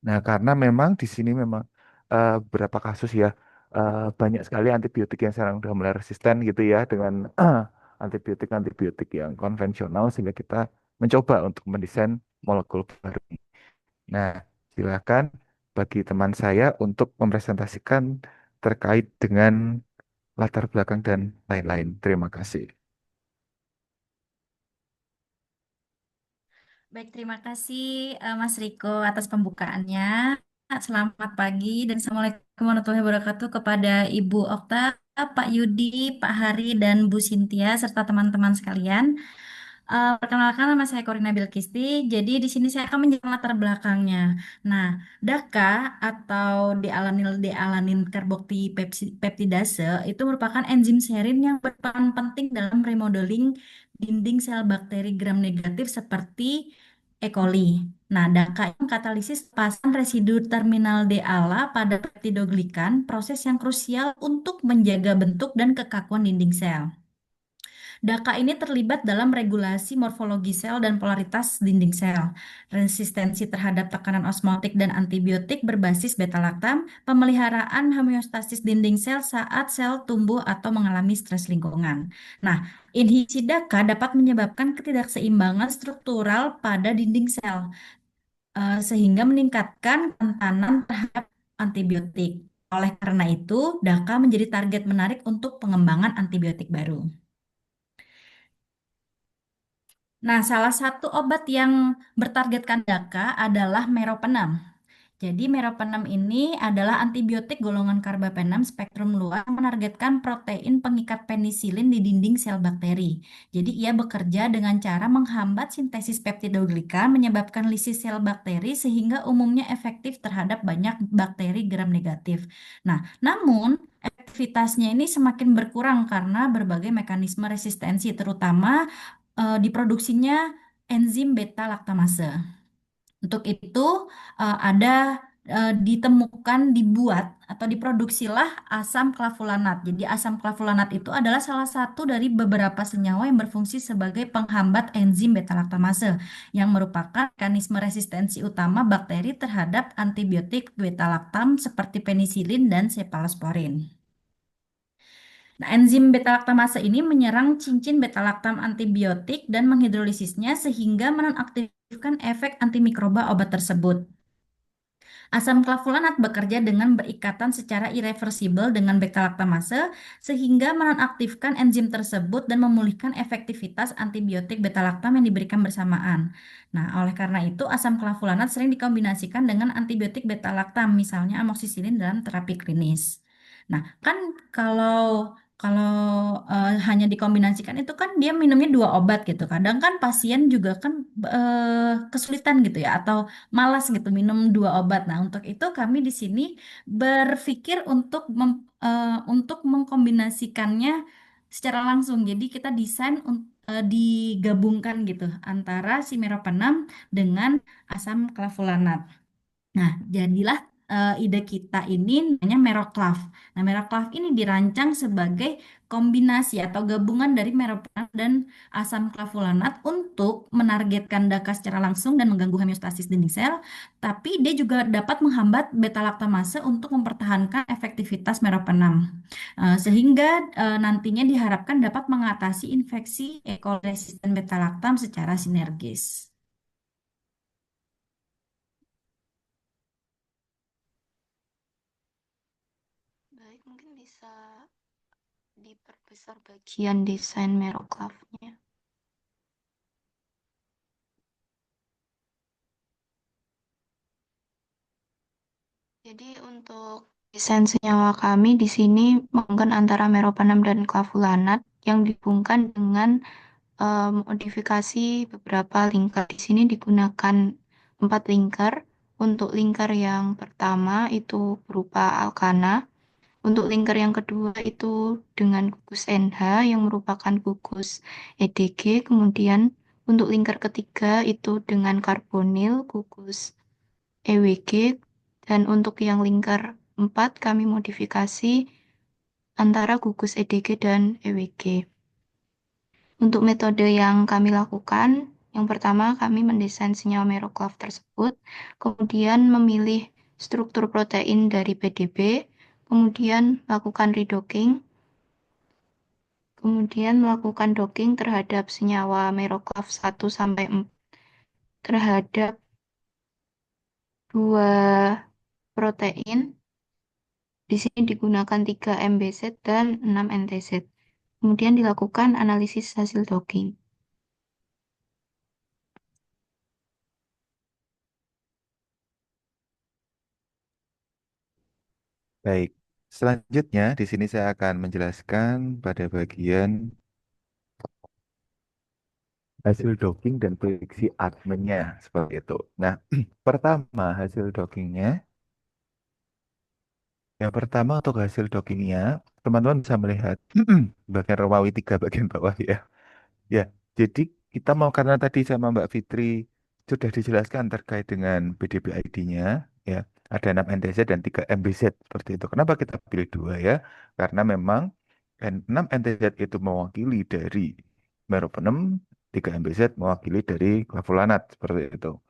Nah, karena memang di sini memang beberapa kasus ya banyak sekali antibiotik yang sekarang sudah mulai resisten gitu ya dengan antibiotik-antibiotik yang konvensional sehingga kita mencoba untuk mendesain molekul baru. Nah, silakan bagi teman saya untuk mempresentasikan terkait dengan latar belakang dan lain-lain. Terima kasih. Baik, terima kasih Mas Riko atas pembukaannya. Selamat pagi dan Assalamualaikum warahmatullahi wabarakatuh kepada Ibu Okta, Pak Yudi, Pak Hari, dan Bu Sintia, serta teman-teman sekalian. Perkenalkan nama saya Corina Bilkisti. Jadi di sini saya akan menjelaskan latar belakangnya. Nah, DACA atau dealanin karboksipeptidase itu merupakan enzim serin yang berperan penting dalam remodeling dinding sel bakteri gram negatif seperti E. coli. Nah, DACA yang katalisis lepasan residu terminal DALA pada peptidoglikan, proses yang krusial untuk menjaga bentuk dan kekakuan dinding sel. DACA ini terlibat dalam regulasi morfologi sel dan polaritas dinding sel, resistensi terhadap tekanan osmotik dan antibiotik berbasis beta-laktam, pemeliharaan homeostasis dinding sel saat sel tumbuh atau mengalami stres lingkungan. Nah, inhibisi DACA dapat menyebabkan ketidakseimbangan struktural pada dinding sel, sehingga meningkatkan kerentanan terhadap antibiotik. Oleh karena itu, DACA menjadi target menarik untuk pengembangan antibiotik baru. Nah, salah satu obat yang bertargetkan DACA adalah meropenem. Jadi meropenem ini adalah antibiotik golongan karbapenem spektrum luas yang menargetkan protein pengikat penisilin di dinding sel bakteri. Jadi ia bekerja dengan cara menghambat sintesis peptidoglikan menyebabkan lisis sel bakteri sehingga umumnya efektif terhadap banyak bakteri gram negatif. Nah, namun efektivitasnya ini semakin berkurang karena berbagai mekanisme resistensi terutama diproduksinya enzim beta laktamase. Untuk itu ada ditemukan dibuat atau diproduksilah asam klavulanat. Jadi asam klavulanat itu adalah salah satu dari beberapa senyawa yang berfungsi sebagai penghambat enzim beta laktamase yang merupakan mekanisme resistensi utama bakteri terhadap antibiotik beta laktam seperti penisilin dan cephalosporin. Nah, enzim beta-laktamase ini menyerang cincin beta-laktam antibiotik dan menghidrolisisnya sehingga menonaktifkan efek antimikroba obat tersebut. Asam klavulanat bekerja dengan berikatan secara irreversibel dengan beta-laktamase sehingga menonaktifkan enzim tersebut dan memulihkan efektivitas antibiotik beta-laktam yang diberikan bersamaan. Nah, oleh karena itu asam klavulanat sering dikombinasikan dengan antibiotik beta-laktam, misalnya amoksisilin dalam terapi klinis. Nah, kan kalau kalau hanya dikombinasikan itu kan dia minumnya dua obat gitu. Kadang kan pasien juga kan kesulitan gitu ya atau malas gitu minum dua obat. Nah, untuk itu kami di sini berpikir untuk mengkombinasikannya secara langsung. Jadi kita desain digabungkan gitu antara si meropenem dengan asam clavulanat. Nah, jadilah ide kita ini namanya Meroclav. Nah, Meroclav ini dirancang sebagai kombinasi atau gabungan dari meropenem dan asam clavulanat untuk menargetkan DAKA secara langsung dan mengganggu homeostasis dinding sel, tapi dia juga dapat menghambat beta laktamase untuk mempertahankan efektivitas meropenem. Sehingga nantinya diharapkan dapat mengatasi infeksi E. coli resisten beta laktam secara sinergis. Baik, mungkin bisa diperbesar bagian desain Meroclav-nya. Jadi untuk desain senyawa kami di sini menggabungkan antara meropenem dan clavulanat yang dihubungkan dengan modifikasi beberapa linker. Di sini digunakan 4 linker. Untuk linker yang pertama itu berupa alkana. Untuk linker yang kedua itu dengan gugus NH yang merupakan gugus EDG. Kemudian untuk linker ketiga itu dengan karbonil gugus EWG. Dan untuk yang linker 4 kami modifikasi antara gugus EDG dan EWG. Untuk metode yang kami lakukan, yang pertama kami mendesain senyawa Meroclav tersebut, kemudian memilih struktur protein dari PDB, kemudian melakukan redocking, kemudian melakukan docking terhadap senyawa Meroclav 1 sampai 4 terhadap 2 protein. Di sini digunakan 3 MBZ dan 6 NTZ. Kemudian dilakukan analisis hasil docking. Baik, selanjutnya di sini saya akan menjelaskan pada bagian hasil docking dan prediksi adminnya seperti itu. Nah, pertama hasil dockingnya, yang pertama untuk hasil dockingnya, teman-teman bisa melihat bagian Romawi 3 bagian bawah ya. Ya, jadi kita mau karena tadi sama Mbak Fitri sudah dijelaskan terkait dengan PDB ID-nya, ya, ada 6 NTZ dan 3 MBZ seperti itu. Kenapa kita pilih dua ya? Karena memang 6 NTZ itu mewakili dari meropenem, 3 MBZ mewakili dari clavulanat seperti itu.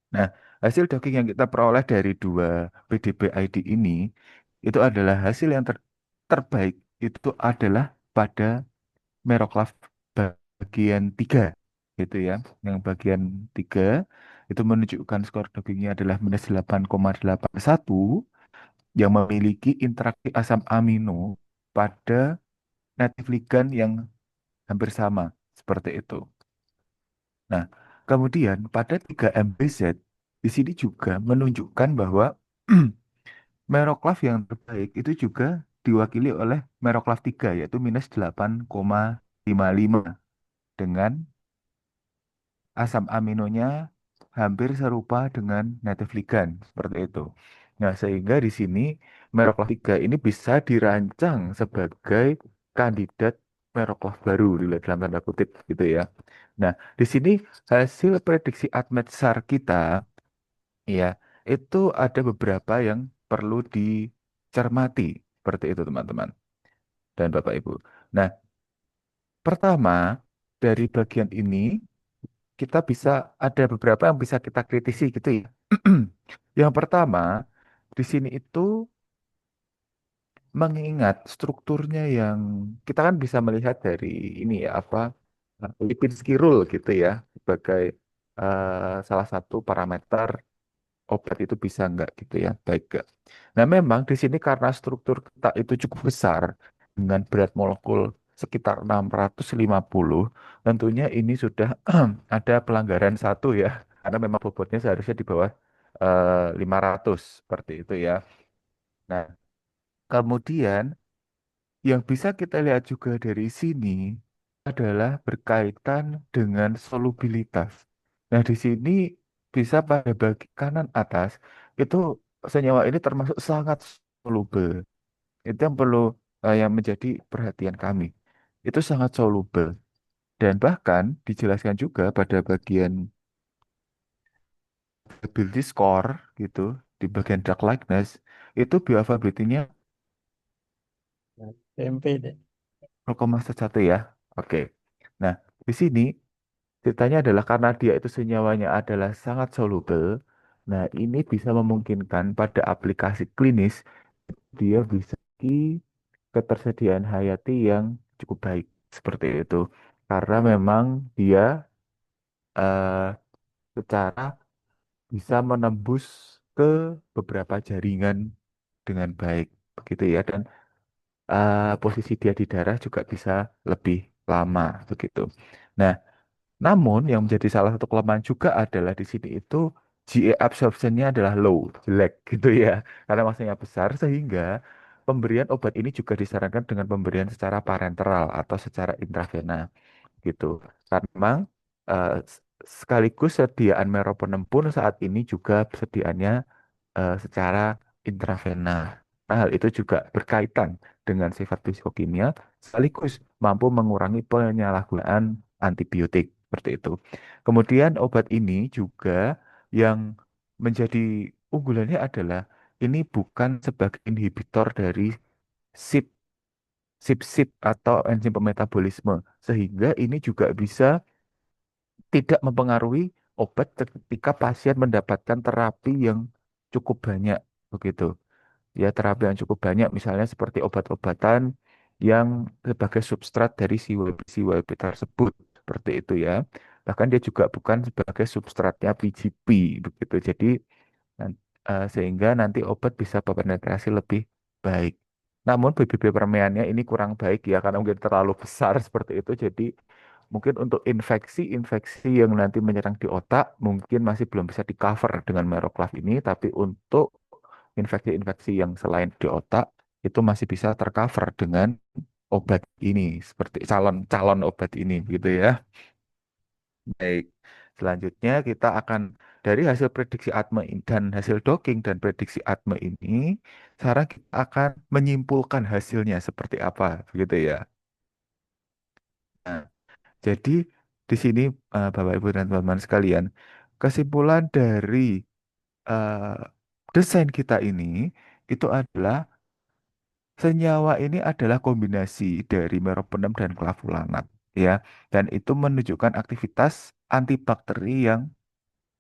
Nah, hasil docking yang kita peroleh dari dua PDB ID ini itu adalah hasil yang terbaik itu adalah pada Meroclav bagian 3 gitu ya. Yang bagian 3 itu menunjukkan skor dockingnya adalah minus 8,81 yang memiliki interaksi asam amino pada native ligand yang hampir sama seperti itu. Nah, kemudian pada 3 MBZ di sini juga menunjukkan bahwa Meroclav yang terbaik itu juga diwakili oleh Meroclav 3 yaitu minus 8,55 dengan asam aminonya hampir serupa dengan native ligand seperti itu. Nah, sehingga di sini Meroclav 3 ini bisa dirancang sebagai kandidat Meroclav baru dalam tanda kutip gitu ya. Nah, di sini hasil prediksi ADMET SAR kita ya itu ada beberapa yang perlu dicermati seperti itu teman-teman dan Bapak Ibu. Nah, pertama dari bagian ini kita bisa ada beberapa yang bisa kita kritisi gitu ya. Yang pertama, di sini itu mengingat strukturnya yang kita kan bisa melihat dari ini ya apa Lipinski rule gitu ya sebagai salah satu parameter obat itu bisa enggak gitu ya baik enggak. Nah memang di sini karena struktur kita itu cukup besar dengan berat molekul sekitar 650 tentunya ini sudah ada pelanggaran satu ya karena memang bobotnya seharusnya di bawah 500 seperti itu ya. Nah kemudian yang bisa kita lihat juga dari sini adalah berkaitan dengan solubilitas. Nah, di sini bisa pada bagian kanan atas itu senyawa ini termasuk sangat soluble. Itu yang perlu yang menjadi perhatian kami. Itu sangat soluble dan bahkan dijelaskan juga pada bagian ability score gitu di bagian drug likeness itu bioavailability-nya TMP deh. 0,1 ya. Oke. Nah, di sini ceritanya adalah karena dia itu senyawanya adalah sangat soluble. Nah, ini bisa memungkinkan pada aplikasi klinis dia bisa memiliki ketersediaan hayati yang cukup baik seperti itu. Karena memang dia eh, secara bisa menembus ke beberapa jaringan dengan baik begitu ya dan posisi dia di darah juga bisa lebih lama begitu. Nah, namun yang menjadi salah satu kelemahan juga adalah di sini itu GA absorptionnya adalah low, jelek gitu ya. Karena maksudnya besar sehingga pemberian obat ini juga disarankan dengan pemberian secara parenteral atau secara intravena gitu. Karena memang sekaligus sediaan meropenem pun saat ini juga sediaannya secara intravena. Nah, hal itu juga berkaitan dengan sifat fisikokimia sekaligus mampu mengurangi penyalahgunaan antibiotik seperti itu. Kemudian obat ini juga yang menjadi unggulannya adalah ini bukan sebagai inhibitor dari SIP SIP atau enzim pemetabolisme sehingga ini juga bisa tidak mempengaruhi obat ketika pasien mendapatkan terapi yang cukup banyak begitu. Ya, terapi yang cukup banyak misalnya seperti obat-obatan yang sebagai substrat dari CYP tersebut seperti itu ya. Bahkan dia juga bukan sebagai substratnya PGP begitu. Jadi sehingga nanti obat bisa berpenetrasi lebih baik. Namun BBB permeannya ini kurang baik ya karena mungkin terlalu besar seperti itu. Jadi mungkin untuk infeksi-infeksi yang nanti menyerang di otak mungkin masih belum bisa di cover dengan Meroclav ini, tapi untuk infeksi-infeksi yang selain di otak itu masih bisa tercover dengan obat ini seperti calon-calon obat ini gitu ya. Baik. Selanjutnya kita akan dari hasil prediksi ATME dan hasil docking dan prediksi ATME ini, sekarang kita akan menyimpulkan hasilnya seperti apa begitu ya. Nah, jadi di sini Bapak Ibu dan teman-teman sekalian, kesimpulan dari eh, desain kita ini itu adalah senyawa ini adalah kombinasi dari meropenem dan clavulanat ya, dan itu menunjukkan aktivitas antibakteri yang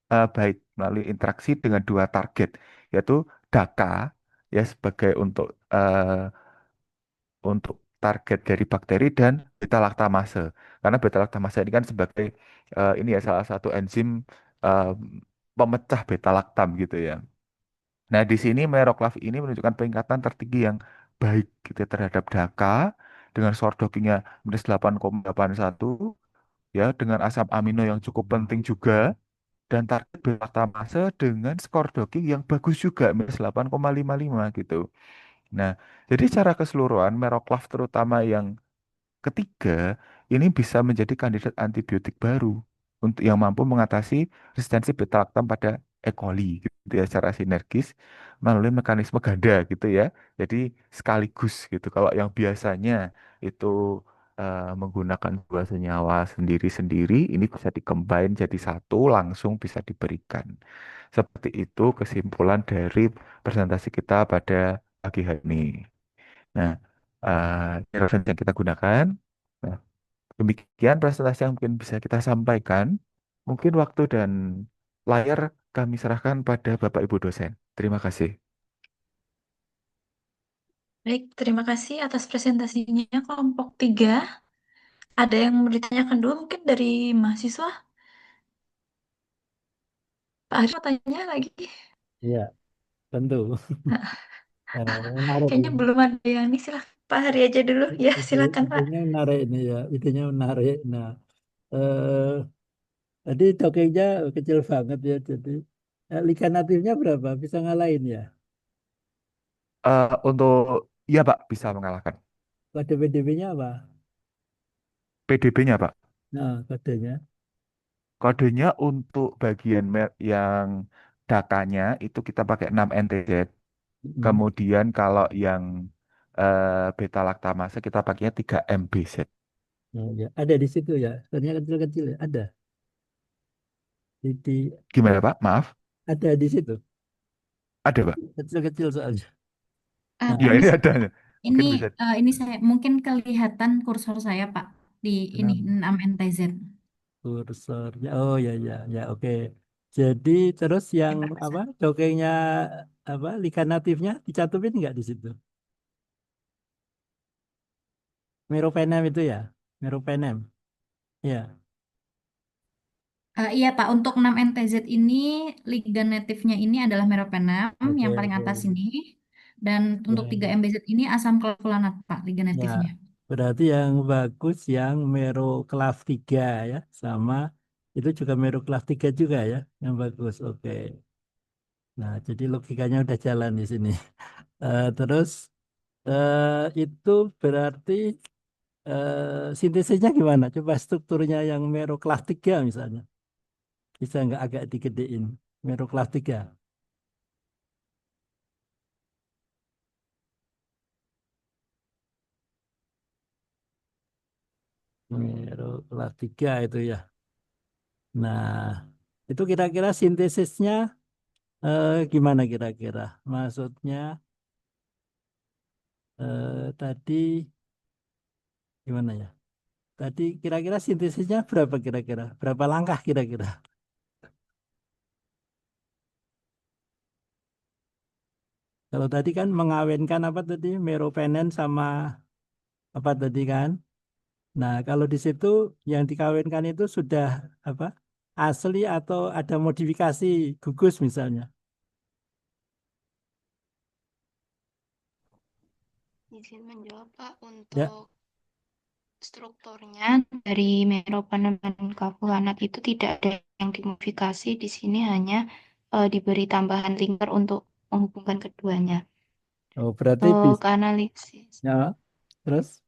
baik melalui interaksi dengan dua target yaitu DACA ya sebagai untuk target dari bakteri dan beta laktamase. Karena beta laktamase ini kan sebagai ini ya salah satu enzim eh, pemecah beta laktam gitu ya. Nah, di sini Meroclav ini menunjukkan peningkatan tertinggi yang baik gitu ya, terhadap DACA dengan skor dockingnya -8,81 ya dengan asam amino yang cukup penting juga dan target beta laktamase dengan skor docking yang bagus juga -8,55 gitu. Nah, jadi secara keseluruhan Meroclav terutama yang ketiga, ini bisa menjadi kandidat antibiotik baru untuk yang mampu mengatasi resistensi beta laktam pada E. coli gitu ya secara sinergis melalui mekanisme ganda gitu ya. Jadi sekaligus gitu. Kalau yang biasanya itu menggunakan dua senyawa sendiri-sendiri, ini bisa dikombin jadi satu langsung bisa diberikan. Seperti itu kesimpulan dari presentasi kita pada pagi hari ini. Nah, referensi yang kita gunakan. Nah, demikian presentasi yang mungkin bisa kita sampaikan. Mungkin waktu dan layar kami serahkan pada Bapak Ibu dosen. Terima kasih. Baik, terima kasih atas presentasinya kelompok 3. Ada yang mau ditanyakan dulu mungkin dari mahasiswa? Pak Ari mau tanya lagi. Iya, tentu. Menarik Kayaknya ini. belum ada yang nih, silahkan Pak Hari aja dulu. Ya, silakan Pak. Itunya menarik ini ya. Itunya menarik. Nah, eh, tadi tokengnya kecil banget ya. Jadi lika natifnya berapa? Bisa ngalahin ya? Untuk, ya Pak, bisa mengalahkan. Kode PDB-nya apa? PDB-nya, Pak. Nah, kodenya. Kodenya untuk bagian yang datanya itu kita pakai 6 NTZ. Mm. Kemudian kalau yang beta laktamase kita pakainya 3 MBZ. Oh, ya. Ada di situ ya. Soalnya kecil-kecil ya. Di Gimana, Pak? Maaf. ada di situ. Ada, Pak. Kecil-kecil soalnya. Ya, Nah, ini Permisi, adanya. ini Mungkin bisa. ini saya mungkin kelihatan kursor saya Pak di ini nah, 6 NTZ. kursornya. Oh ya ya ya. Oke. Jadi terus yang Enak, Pak. apa? Cokengnya apa? Liga natifnya dicatupin nggak di situ? Meropenem itu ya. Meropenem. Ya. Iya Pak, untuk 6 NTZ ini Liga Native-nya ini adalah meropenem Oke yang paling oke. atas ini. Dan untuk Ya. 3 MBZ ini asam klavulanat Pak, Liga Ya. Native-nya. Berarti yang bagus yang Mero kelas 3 ya. Sama itu juga Mero kelas 3 juga ya. Yang bagus. Oke. Nah, jadi logikanya udah jalan di sini. Terus itu berarti sintesisnya gimana? Coba strukturnya yang Mero kelas 3 misalnya. Bisa nggak agak digedein? Mero kelas 3. Mero kelas 3 itu ya. Nah, itu kira-kira sintesisnya gimana kira-kira? Maksudnya tadi gimana ya? Tadi kira-kira sintesisnya berapa kira-kira? Berapa langkah kira-kira? Kalau tadi kan mengawinkan apa tadi? Meropenem sama apa tadi kan? Nah, kalau di situ yang dikawinkan itu sudah apa? Asli atau ada modifikasi gugus misalnya. Izin menjawab, Pak, Ya. untuk strukturnya dari meropenem dan kavulanat itu tidak ada yang dimodifikasi. Di sini hanya diberi tambahan linker untuk menghubungkan keduanya. Oh, berarti Untuk bisa. Ya, terus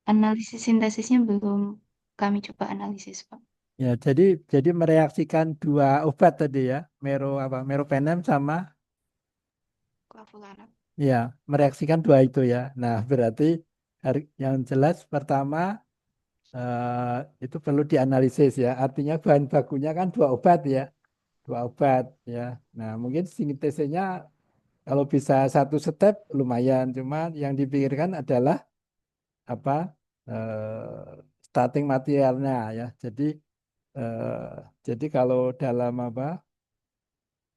analisis sintesisnya belum kami coba analisis, Pak. ya jadi mereaksikan dua obat tadi ya. Mero apa? Meropenem sama Kavulanat. ya, mereaksikan dua itu ya. Nah, berarti yang jelas pertama itu perlu dianalisis ya. Artinya bahan bakunya kan dua obat ya. Dua obat ya. Nah, mungkin sintesisnya kalau bisa satu step lumayan, cuma yang dipikirkan adalah apa starting materialnya ya. Jadi kalau dalam apa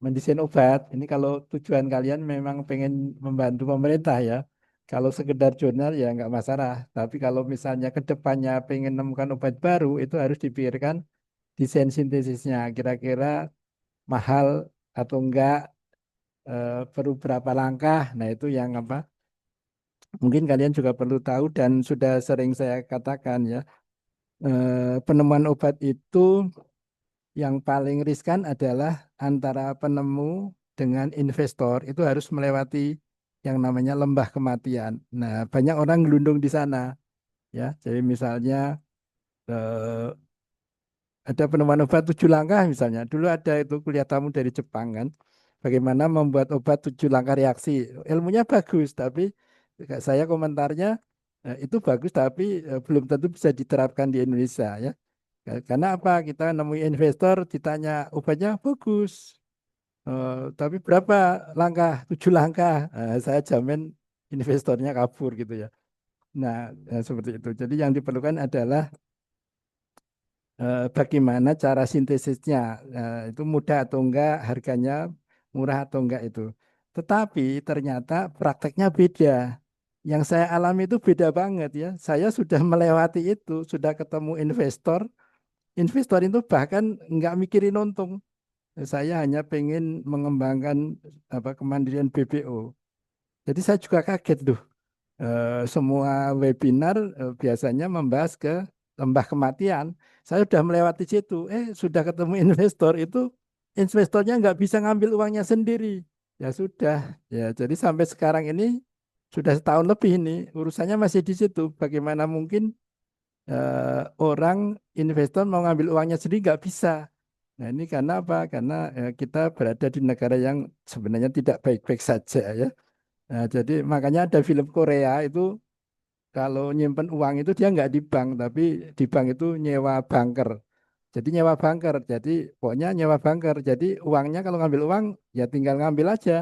mendesain obat, ini kalau tujuan kalian memang pengen membantu pemerintah ya. Kalau sekedar jurnal ya nggak masalah. Tapi kalau misalnya ke depannya pengen menemukan obat baru, itu harus dipikirkan desain sintesisnya. Kira-kira mahal atau enggak, perlu berapa langkah. Nah, itu yang apa? Mungkin kalian juga perlu tahu dan sudah sering saya katakan ya, penemuan obat itu yang paling riskan adalah antara penemu dengan investor itu harus melewati yang namanya lembah kematian. Nah, banyak orang gelundung di sana ya. Jadi misalnya eh, ada penemuan obat 7 langkah misalnya. Dulu ada itu kuliah tamu dari Jepang kan. Bagaimana membuat obat 7 langkah reaksi. Ilmunya bagus, tapi saya komentarnya itu bagus, tapi belum tentu bisa diterapkan di Indonesia ya. Karena apa? Kita nemui investor, ditanya obatnya bagus. Tapi berapa langkah? 7 langkah. Saya jamin investornya kabur gitu ya. Nah, seperti itu. Jadi yang diperlukan adalah bagaimana cara sintesisnya, itu mudah atau enggak, harganya murah atau enggak itu. Tetapi ternyata prakteknya beda. Yang saya alami itu beda banget ya. Saya sudah melewati itu, sudah ketemu investor. Investor itu bahkan enggak mikirin untung. Saya hanya pengen mengembangkan apa kemandirian BPO. Jadi saya juga kaget tuh. Semua webinar biasanya membahas ke lembah kematian. Saya sudah melewati situ. Sudah ketemu investor itu, investornya nggak bisa ngambil uangnya sendiri. Ya sudah. Ya, jadi sampai sekarang ini Sudah setahun lebih ini urusannya masih di situ. Bagaimana mungkin orang investor mau ngambil uangnya sendiri nggak bisa. Nah ini karena apa? Karena kita berada di negara yang sebenarnya tidak baik-baik saja ya. Nah, jadi makanya ada film Korea itu kalau nyimpen uang itu dia nggak di bank, tapi di bank itu nyewa bunker. Jadi nyewa bunker, jadi pokoknya nyewa bunker. Jadi uangnya kalau ngambil uang ya tinggal ngambil aja,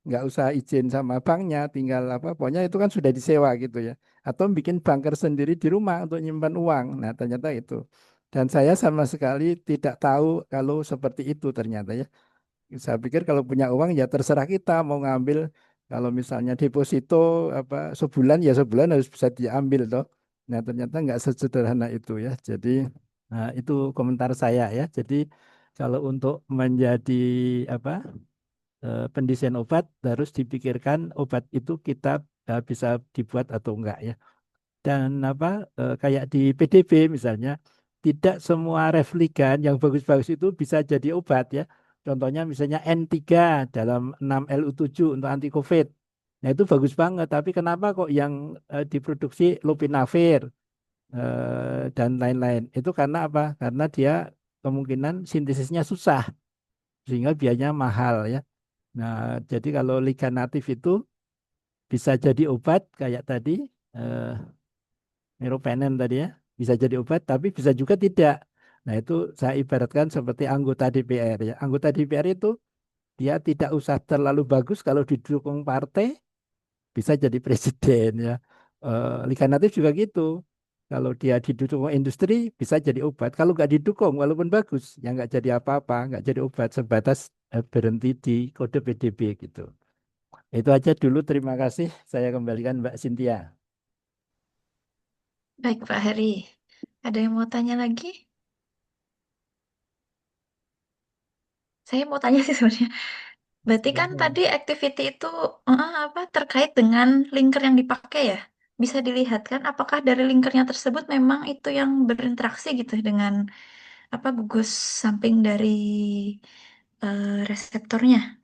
nggak usah izin sama banknya, tinggal apa, pokoknya itu kan sudah disewa gitu ya. Atau bikin bunker sendiri di rumah untuk nyimpan uang. Nah ternyata itu. Dan saya sama sekali tidak tahu kalau seperti itu ternyata ya. Saya pikir kalau punya uang ya terserah kita mau ngambil. Kalau misalnya deposito apa sebulan ya sebulan harus bisa diambil toh. Nah ternyata nggak sesederhana itu ya. Jadi nah, itu komentar saya ya. Jadi kalau untuk menjadi apa pendesain obat harus dipikirkan obat itu kita bisa dibuat atau enggak ya. Dan apa kayak di PDB misalnya tidak semua Refligan yang bagus-bagus itu bisa jadi obat ya. Contohnya misalnya N3 dalam 6LU7 untuk anti COVID. Nah itu bagus banget, tapi kenapa kok yang diproduksi Lopinavir dan lain-lain? Itu karena apa? Karena dia kemungkinan sintesisnya susah sehingga biayanya mahal ya. Nah, jadi kalau liga natif itu bisa jadi obat kayak tadi eh, meropenem tadi ya, bisa jadi obat tapi bisa juga tidak. Nah, itu saya ibaratkan seperti anggota DPR ya. Anggota DPR itu dia tidak usah terlalu bagus kalau didukung partai bisa jadi presiden ya. Liga Natif juga gitu. Kalau dia didukung industri bisa jadi obat. Kalau nggak didukung walaupun bagus ya nggak jadi apa-apa, nggak jadi obat sebatas berhenti di kode PDB gitu. Itu aja dulu. Terima kasih. Saya kembalikan Mbak Cynthia. Baik, Pak Heri. Ada yang mau tanya lagi? Saya mau tanya sih sebenarnya. Berarti kan tadi activity itu apa terkait dengan linker yang dipakai ya? Bisa dilihat kan apakah dari linkernya tersebut memang itu yang berinteraksi gitu dengan apa gugus samping dari reseptornya.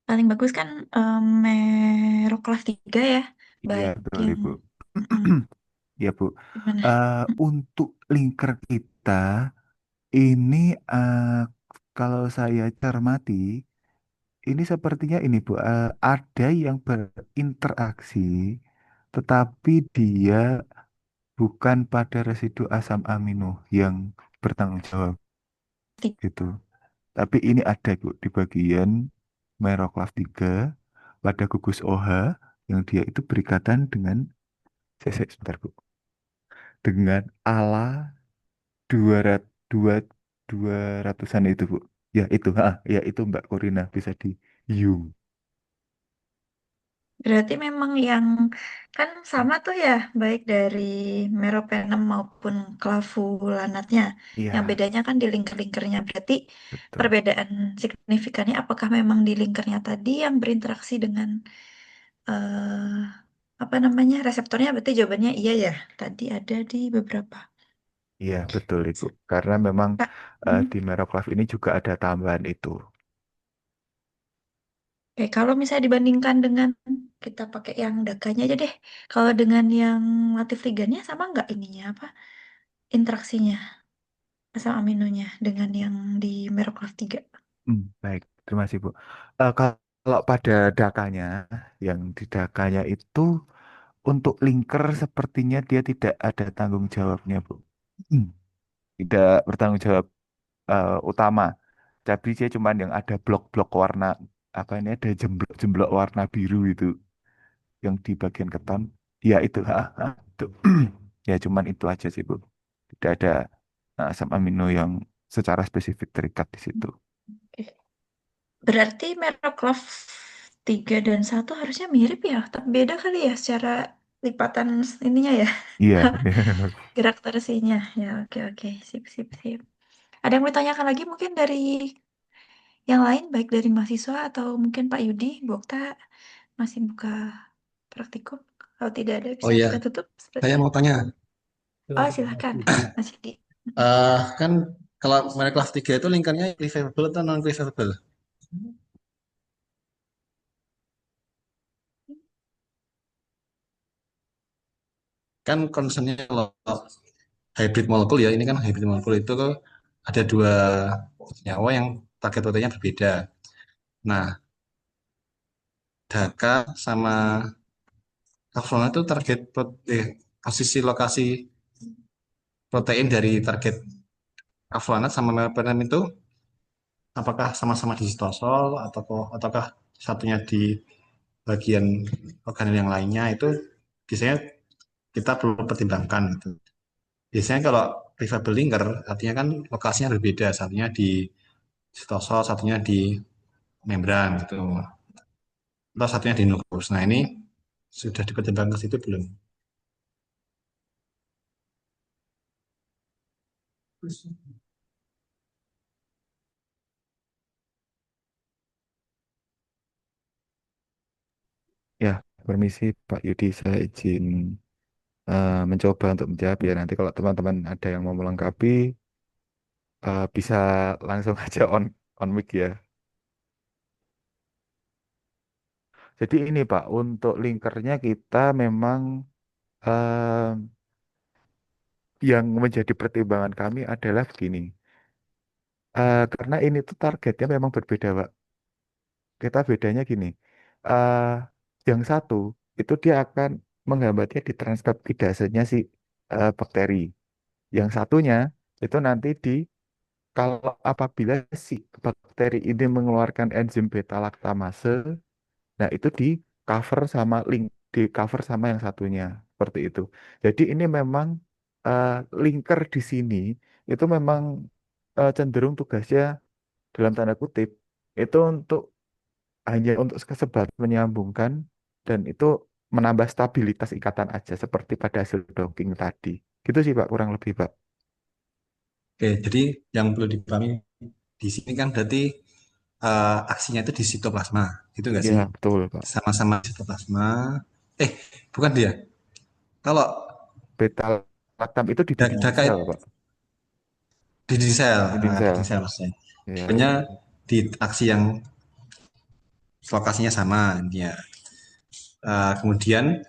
Paling bagus kan Meroclav 3 ya, Iya, baik betul yang Ibu. mm-mm, Ya, Bu. gimana? Untuk linker kita ini kalau saya cermati, ini sepertinya ini Bu, ada yang berinteraksi, tetapi dia bukan pada residu asam amino yang bertanggung jawab gitu. Tapi ini ada Bu di bagian Meroclav 3 pada gugus OH yang dia itu berikatan dengan sebentar Bu, dengan ala dua dua ratusan itu Bu. Ya itu, ya itu Mbak Corina bisa di Yung. Berarti memang yang kan sama tuh ya, baik dari meropenem maupun clavulanatnya. Yang Iya, bedanya kan di linker-linkernya. Berarti betul. perbedaan signifikannya apakah memang di linkernya tadi yang berinteraksi dengan eh, apa namanya reseptornya? Berarti jawabannya iya ya. Tadi ada di beberapa. Iya, betul Ibu. Karena memang Kak, di Meroclav ini juga ada tambahan itu. oke, kalau misalnya dibandingkan dengan kita pakai yang daganya aja deh. Kalau dengan yang latif ligannya sama nggak ininya apa interaksinya asam aminonya dengan yang di Meroclav 3? Baik, terima kasih Bu. Kalau pada dakanya, yang di dakanya itu untuk linker sepertinya dia tidak ada tanggung jawabnya Bu. Hmm. Tidak bertanggung jawab utama. Tapi dia cuman yang ada blok-blok warna apa ini ada jemblok-jemblok warna biru itu yang di bagian keton. Ya itu, itu. Ya cuman itu aja sih Bu. Tidak ada asam amino yang secara spesifik terikat di situ. Oke. Berarti Meroclav 3 dan 1 harusnya mirip ya, tapi beda kali ya secara lipatan ininya ya, Iya. gerak torsinya. Ya, oke oke, sip sip sip. Ada yang mau ditanyakan lagi mungkin dari yang lain, baik dari mahasiswa atau mungkin Pak Yudi, Bu Okta masih buka praktikum. Kalau tidak ada Oh bisa ya, kita tutup saya sepertinya. mau tanya. Tuh, Oh, Mas silakan, Yudi. Mas Yudi. Kan kalau kelas 3 itu lingkarnya cleavable atau non cleavable? Kan concernnya kalau hybrid molekul ya, ini kan hybrid molekul itu ada dua senyawa yang target proteinnya berbeda. Nah, DACA sama kaflona itu posisi lokasi protein dari target kaflona sama meropenem itu apakah sama-sama di sitosol ataukah satunya di bagian organel yang lainnya itu biasanya kita perlu pertimbangkan gitu. Biasanya kalau cleavable linker artinya kan lokasinya berbeda, satunya di sitosol, satunya di membran gitu. Atau satunya di nukleus. Nah, ini sudah dipertimbangkan ke situ belum? Ya, permisi Pak Yudi, saya izin mencoba untuk menjawab ya. Nanti kalau teman-teman ada yang mau melengkapi, bisa langsung aja on mic ya. Jadi ini Pak, untuk linkernya kita memang eh, yang menjadi pertimbangan kami adalah begini. Karena ini tuh targetnya memang berbeda, Pak. Kita bedanya gini. eh yang satu itu dia akan menghambatnya di transkriptidasenya si bakteri. Yang satunya itu nanti kalau apabila si bakteri ini mengeluarkan enzim beta laktamase, nah itu di cover sama yang satunya seperti itu. Jadi ini memang eh, linker di sini itu memang cenderung tugasnya dalam tanda kutip itu hanya untuk kesebat menyambungkan dan itu menambah stabilitas ikatan aja seperti pada hasil docking tadi. Gitu sih Pak, kurang lebih Pak. Oke, jadi yang perlu dipahami di sini kan berarti aksinya itu di sitoplasma, gitu nggak Iya, sih? betul Pak. Sama-sama sitoplasma. Eh, bukan dia. Kalau Beta lactam itu di dinding DACA sel Pak. Dinding di sel. dinding sel maksudnya. Ya, Pokoknya di aksi yang lokasinya sama, ya. Kemudian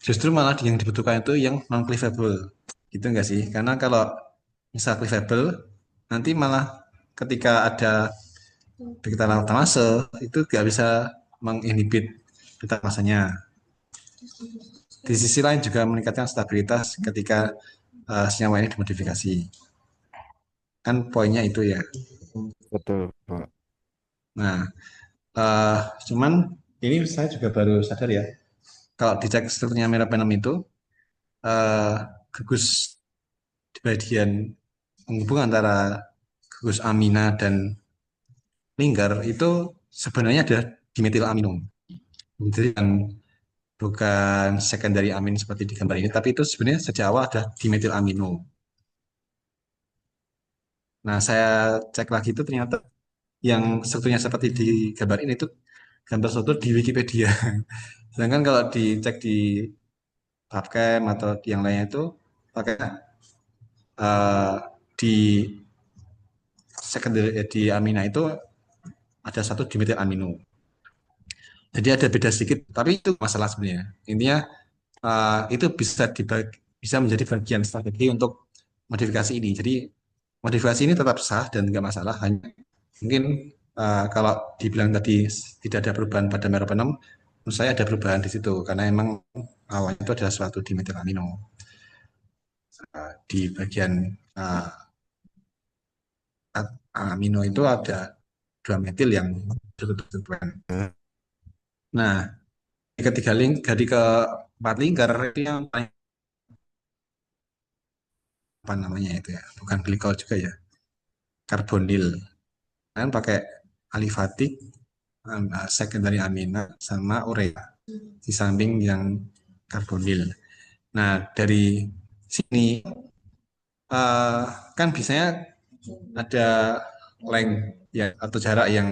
justru malah yang dibutuhkan itu yang non cleavable, gitu nggak sih? Karena kalau misal cleavable, nanti malah ketika ada beta lactamase itu nggak bisa menginhibit beta masanya. Di sisi lain juga meningkatkan stabilitas ketika senyawa ini dimodifikasi. Kan poinnya itu ya. betul Pak. Nah, eh, cuman ini saya juga baru sadar ya. Kalau dicek strukturnya meropenem itu, eh, gugus di bagian penghubung antara gugus amina dan lingkar itu sebenarnya ada dimetil amino. Jadi bukan secondary amin seperti di gambar ini, tapi itu sebenarnya sejak awal ada dimetil amino. Nah, saya cek lagi itu ternyata yang strukturnya seperti di gambar ini itu gambar struktur di Wikipedia. Sedangkan kalau dicek di PubChem atau di yang lainnya itu pakai di secondary di amina itu ada satu dimetil amino. Jadi ada beda sedikit, tapi itu masalah sebenarnya. Intinya itu bisa menjadi bagian strategi untuk modifikasi ini. Jadi modifikasi ini tetap sah dan nggak masalah. Hanya mungkin kalau dibilang tadi tidak ada perubahan pada meropenem, menurut saya ada perubahan di situ karena emang awalnya itu adalah suatu dimetilamino. Di bagian uh, amino itu ada dua metil yang berbenturan. Nah, ketiga link dari keempat lingkar itu yang paling apa namanya itu ya, bukan glikol juga ya, karbonil. Kan pakai alifatik, secondary amina sama urea di samping yang karbonil. Nah, dari sini eh, kan biasanya ada length ya atau jarak yang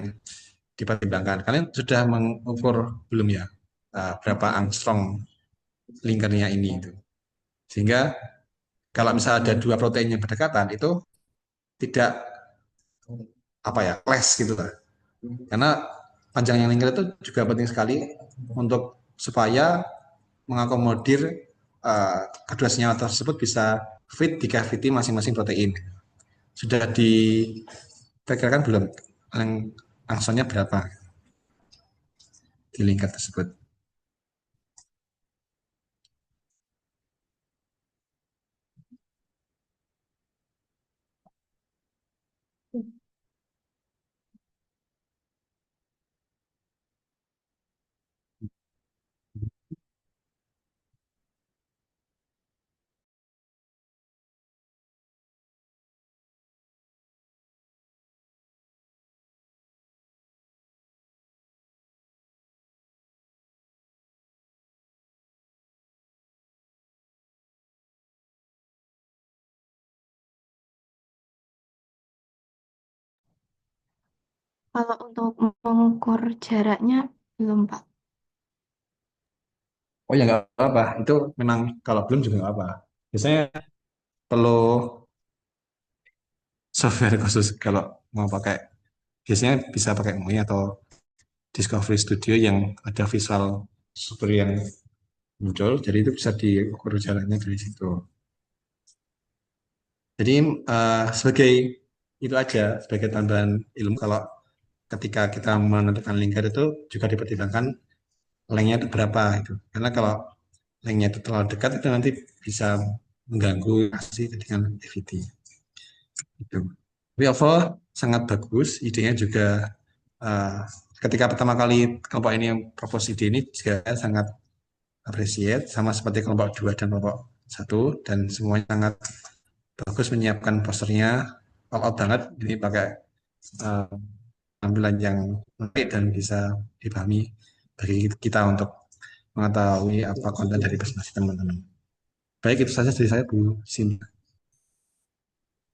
dipertimbangkan. Kalian sudah mengukur belum ya berapa angstrom lingkarnya ini itu. Sehingga Kalau misalnya ada dua protein yang berdekatan itu tidak apa ya, clash gitu lah. Karena panjangnya lingkar itu juga penting sekali untuk supaya mengakomodir kedua senyawa tersebut bisa fit di cavity masing-masing protein. Sudah diperkirakan belum langsungnya berapa di lingkar tersebut? Kalau untuk mengukur jaraknya belum, Pak. Oh ya nggak apa-apa, itu memang kalau belum juga nggak apa. Biasanya perlu software khusus kalau mau pakai, biasanya bisa pakai MUI atau Discovery Studio yang ada visual super yang muncul, jadi itu bisa diukur jaraknya dari situ. Jadi sebagai itu aja sebagai tambahan ilmu, kalau ketika kita menentukan lingkar itu juga dipertimbangkan lengthnya itu berapa itu. Karena kalau lengthnya itu terlalu dekat itu nanti bisa mengganggu aksi dengan activity. Itu. Tapi overall sangat bagus, idenya juga uh, ketika pertama kali kelompok ini yang propose ide ini juga sangat appreciate, sama seperti kelompok 2 dan kelompok 1, dan semuanya sangat bagus menyiapkan posternya, all out banget, ini pakai uh, tampilan yang menarik dan bisa dipahami bagi kita untuk mengetahui apa konten dari presentasi teman-teman. Baik, itu saja dari saya, Bu Cindy.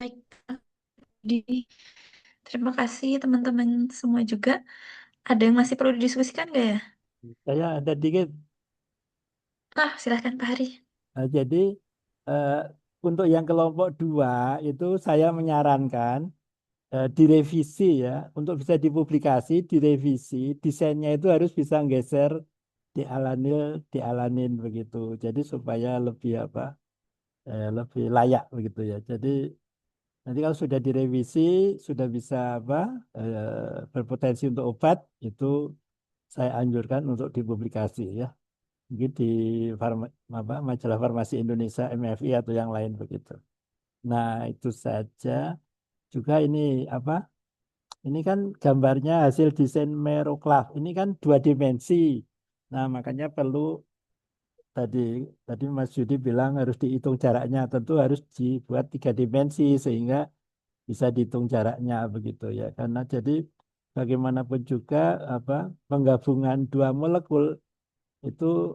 Baik, di terima kasih teman-teman semua juga. Ada yang masih perlu didiskusikan nggak ya? Saya ada dikit. Silahkan Pak Hari. Jadi eh, untuk yang kelompok 2 itu saya menyarankan direvisi ya, untuk bisa dipublikasi, direvisi, desainnya itu harus bisa geser dialanin begitu. Jadi supaya lebih apa, lebih layak begitu ya. Jadi nanti kalau sudah direvisi, sudah bisa apa, berpotensi untuk obat, itu saya anjurkan untuk dipublikasi ya. Mungkin di majalah Farmasi Indonesia, MFI atau yang lain begitu. Nah, itu saja. Juga ini apa? Ini kan gambarnya hasil desain Meroclav. Ini kan 2 dimensi. Nah, makanya perlu tadi tadi Mas Yudi bilang harus dihitung jaraknya. Tentu harus dibuat 3 dimensi sehingga bisa dihitung jaraknya begitu ya. Karena jadi bagaimanapun juga apa, penggabungan 2 molekul itu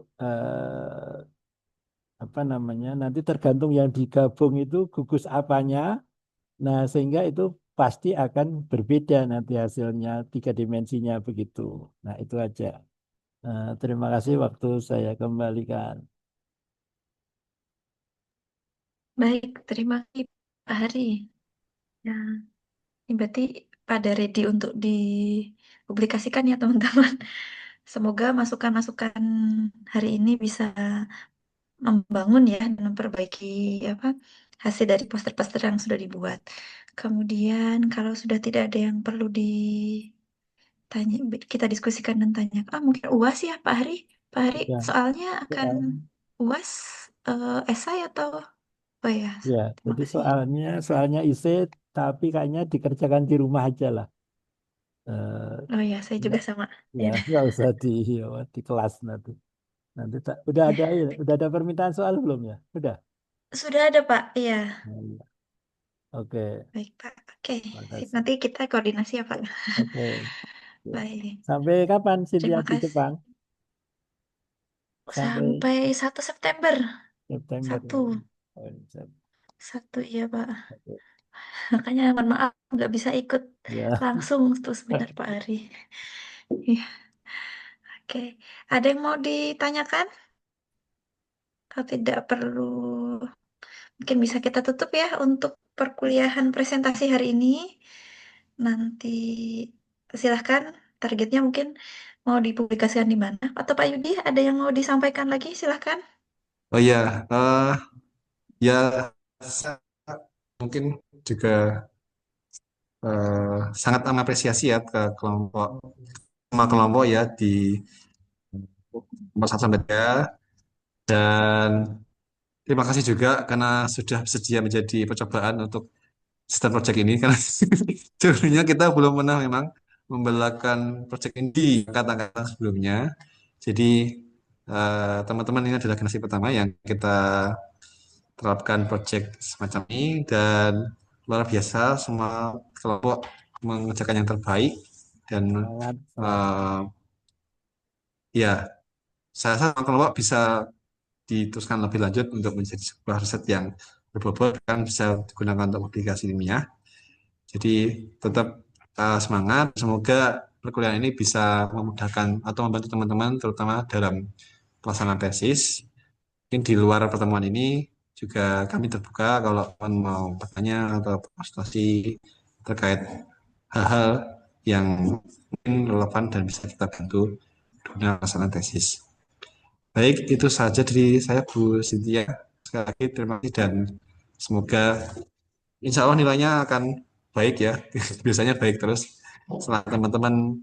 apa namanya, nanti tergantung yang digabung itu gugus apanya. Nah, sehingga itu pasti akan berbeda nanti hasilnya 3 dimensinya begitu. Nah, itu aja. Terima kasih, waktu saya kembalikan. Baik, terima kasih Pak Hari. Ya, ini berarti pada ready untuk dipublikasikan ya teman-teman. Semoga masukan-masukan hari ini bisa membangun ya dan memperbaiki apa hasil dari poster-poster yang sudah dibuat. Kemudian kalau sudah tidak ada yang perlu ditanya, kita diskusikan dan tanya. Mungkin UAS ya Pak Hari. Pak Hari Ya, soalnya akan soal, UAS esai atau oh ya, ya, terima jadi kasih. soalnya isi, tapi kayaknya dikerjakan di rumah aja lah. Eh, Oh ya, saya juga sama. ya, Ya, nggak usah di kelas nanti. Nanti udah ya. ada udah ada permintaan soal belum ya? Udah. Sudah ada Pak. Iya. Nah, iya. Oke, Baik Pak. Oke, sip. makasih. Nanti kita koordinasi ya Pak. Oke. Ya. Baik. Sampai kapan Cynthia Terima di kasih. Jepang? Sampai Sampai 1 September. September. Satu. Oh, Satu iya Pak. Oke. Makanya mohon maaf nggak bisa ikut Ya. langsung tuh sebentar Pak Ari. Iya. Oke. Ada yang mau ditanyakan? Kalau tidak perlu mungkin bisa kita tutup ya untuk perkuliahan presentasi hari ini. Nanti silahkan targetnya mungkin mau dipublikasikan di mana. Atau Pak Yudi ada yang mau disampaikan lagi? Silahkan. Oh iya, ya saya mungkin juga sangat mengapresiasi ya ke kelompok sama kelompok ya di nomor 1 sampai 3 dan terima kasih juga karena sudah bersedia menjadi percobaan untuk sistem project ini karena sebelumnya kita belum pernah memang membelakan project ini di angkatan-angkatan sebelumnya. Jadi teman-teman ini adalah generasi pertama yang kita terapkan project semacam ini dan luar biasa semua kelompok mengerjakan yang terbaik dan Semangat, semangat. eh, ya saya rasa kelompok bisa diteruskan lebih lanjut untuk menjadi sebuah riset yang berbobot kan bisa digunakan untuk publikasi ilmiah. Jadi tetap semangat. Semoga perkuliahan ini bisa memudahkan atau membantu teman-teman terutama dalam pelaksanaan tesis. Mungkin di luar pertemuan ini juga kami terbuka kalau teman mau bertanya atau konsultasi terkait hal-hal yang mungkin relevan dan bisa kita bantu dalam pelaksanaan tesis. Baik, itu saja dari saya Bu Cynthia. Sekali lagi terima kasih dan semoga insya Allah nilainya akan baik ya. Biasanya baik terus. Setelah teman-teman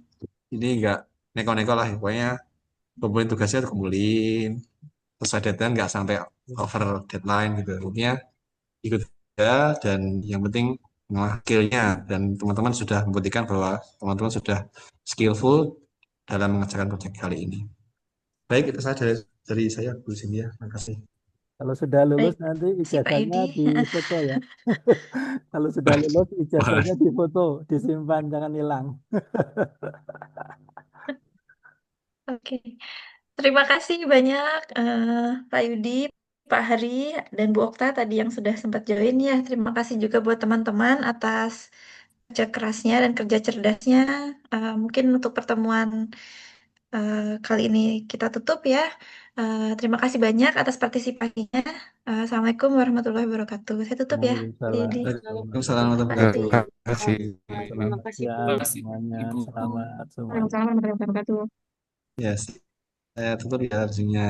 ini enggak neko-neko lah. Pokoknya kumpulin tugasnya kumpulin. Sesuai deadline nggak sampai over deadline gitu. Intinya ikut aja dan yang penting mengolah skillnya dan teman-teman sudah membuktikan bahwa teman-teman sudah skillful dalam mengerjakan proyek kali ini. Baik, itu saja dari saya Bu Cynthia. Terima kasih. Kalau sudah lulus Baik, nanti si Pak ijazahnya Yudi. difoto ya. Kalau sudah lulus Wah, ijazahnya difoto, disimpan, jangan hilang. Oke. Terima kasih banyak Pak Yudi, Pak Hari, dan Bu Okta tadi yang sudah sempat join ya. Terima kasih juga buat teman-teman atas kerja kerasnya dan kerja cerdasnya. Mungkin untuk pertemuan kali ini kita tutup ya. Terima kasih banyak atas partisipasinya. Assalamualaikum warahmatullahi wabarakatuh. Saya tutup ya, Pak Waalaikumsalam Yudi, Waalaikumsalam Pak warahmatullahi Hari. Terima wabarakatuh. kasih. Selamat Terima kasih, Bu. siang Terima kasih, semuanya. Ibu. Selamat semuanya. Waalaikumsalam warahmatullahi wabarakatuh. Ya, saya tutup ya, artinya.